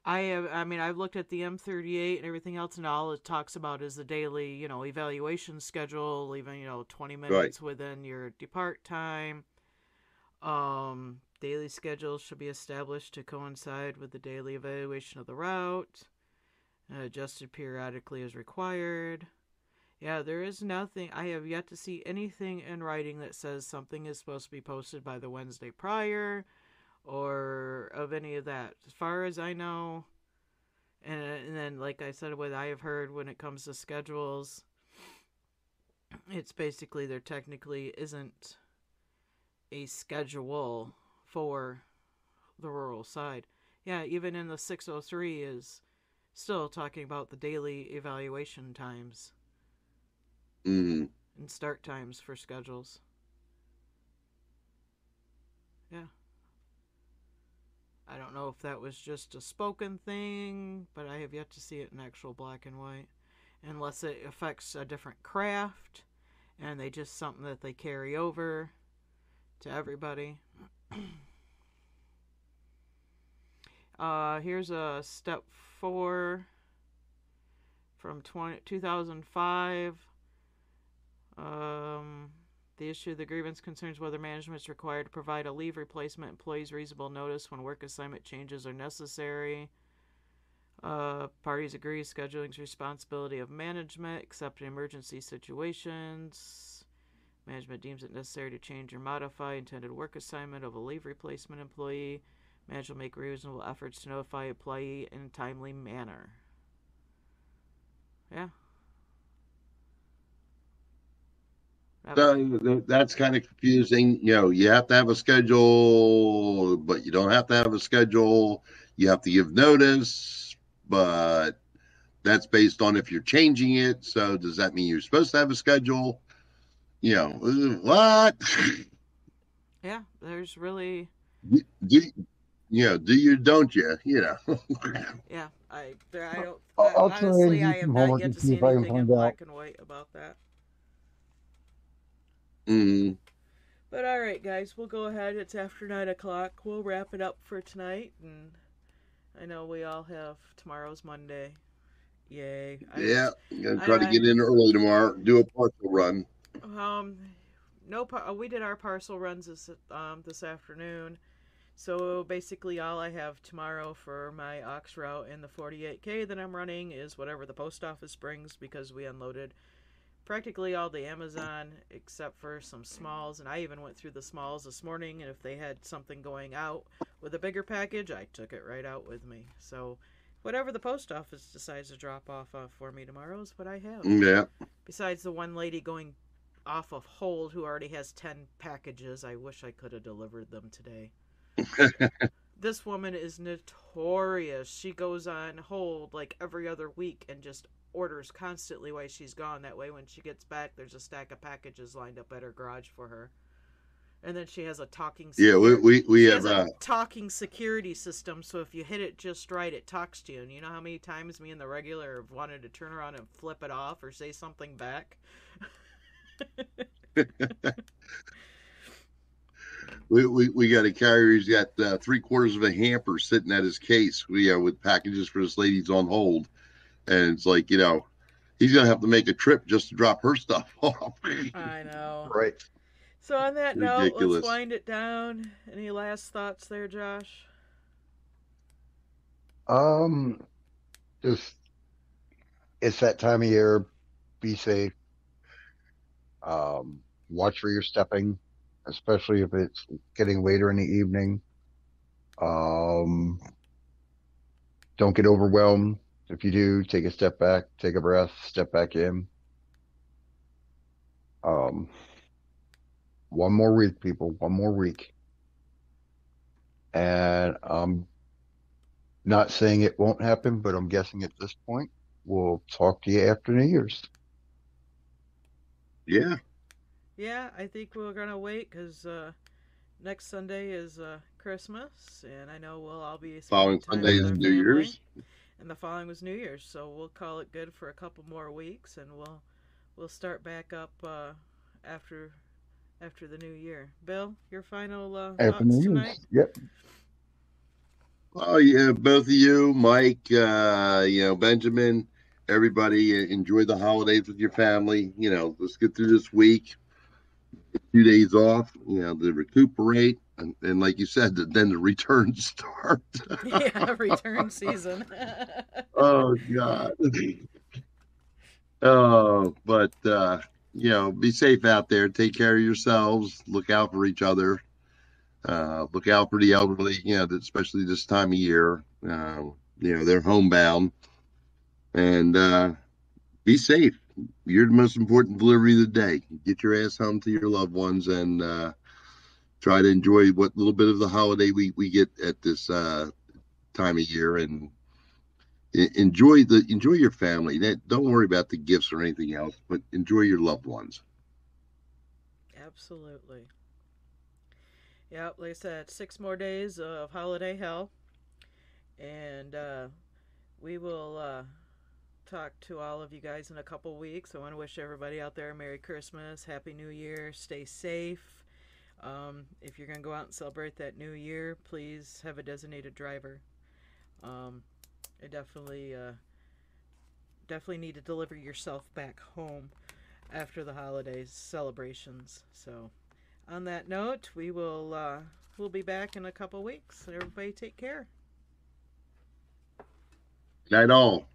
I've looked at the M38 and everything else, and all it talks about is the daily, evaluation schedule, leaving, 20 Right. minutes within your depart time. Daily schedules should be established to coincide with the daily evaluation of the route, adjusted periodically as required. Yeah, there is nothing. I have yet to see anything in writing that says something is supposed to be posted by the Wednesday prior or of any of that. As far as I know, and then, like I said, what I have heard when it comes to schedules, it's basically there technically isn't a schedule for the rural side. Yeah, even in the 603 is still talking about the daily evaluation times. Mm. And start times for schedules. Yeah. I don't know if that was just a spoken thing, but I have yet to see it in actual black and white. Unless it affects a different craft, and they just something that they carry over to everybody. Here's a step 4 from 2005. The issue of the grievance concerns whether management is required to provide a leave replacement employees reasonable notice when work assignment changes are necessary. Parties agree scheduling is responsibility of management, except in emergency situations. Management deems it necessary to change or modify intended work assignment of a leave replacement employee. Management will make reasonable efforts to notify employee in a timely manner. Yeah. So that's kind of confusing. You have to have a schedule, but you don't have to have a schedule. You have to give notice, but that's based on if you're changing it. So does that mean you're supposed to have a schedule? What? Yeah, there's really. Do you, don't you? Yeah, I don't. I'll try and Honestly, do I have some not homework yet and to see see if I can anything in find out. black and white about that. Mm. But all right, guys, we'll go ahead. It's after 9:00. We'll wrap it up for tonight, and I know we all have tomorrow's Monday. Yay! Yeah, I'm gonna try to get in early tomorrow. Do a partial run. No, we did our parcel runs this afternoon. So basically, all I have tomorrow for my ox route and the 48K that I'm running is whatever the post office brings, because we unloaded practically all the Amazon except for some smalls, and I even went through the smalls this morning, and if they had something going out with a bigger package, I took it right out with me. So whatever the post office decides to drop off for me tomorrow is what I have. Yeah. Besides the one lady going off of hold who already has 10 packages, I wish I could have delivered them today. This woman is notorious. She goes on hold like every other week and just orders constantly while she's gone. That way when she gets back, there's a stack of packages lined up at her garage for her. And then she has a talking we have a talking security system, so if you hit it just right, it talks to you. And you know how many times me and the regular have wanted to turn around and flip it off or say something back? We got a carrier. He's got 3/4 of a hamper sitting at his case. With packages for this ladies on hold, and it's like he's gonna have to make a trip just to drop her stuff off. I know. Right. So on that note, Ridiculous. let's wind it down. Any last thoughts there, Josh? Just it's that time of year. Be safe. Watch where you're stepping, especially if it's getting later in the evening. Don't get overwhelmed. If you do, take a step back, take a breath, step back in. Um, one more week, people. One more week. And I'm not saying it won't happen, but I'm guessing at this point we'll talk to you after New Year's. Yeah. Yeah, I think we're gonna wait because next Sunday is Christmas, and I know we'll all be Following spending time Sunday with is our New family. Year's. And the following was New Year's, so we'll call it good for a couple more weeks, and we'll start back up after the New Year. Bill, your final After thoughts New tonight? Year's. Yep. Oh yeah, both of you, Mike, Benjamin, everybody, enjoy the holidays with your family. Let's get through this week. A few days off, to recuperate, and like you said, then the returns start. Yeah, return season. Oh God. Oh, but be safe out there. Take care of yourselves. Look out for each other. Look out for the elderly. Especially this time of year. They're homebound, and be safe. You're the most important delivery of the day. Get your ass home to your loved ones, and try to enjoy what little bit of the holiday we get at this time of year, and enjoy your family. Don't worry about the gifts or anything else, but enjoy your loved ones. Absolutely. Yep, like I said, 6 more days of holiday hell, and we will talk to all of you guys in a couple weeks. I want to wish everybody out there a Merry Christmas, Happy New Year, stay safe. If you're going to go out and celebrate that New Year, please have a designated driver. I definitely need to deliver yourself back home after the holidays celebrations. So on that note, we'll be back in a couple weeks. Everybody take care. Night all.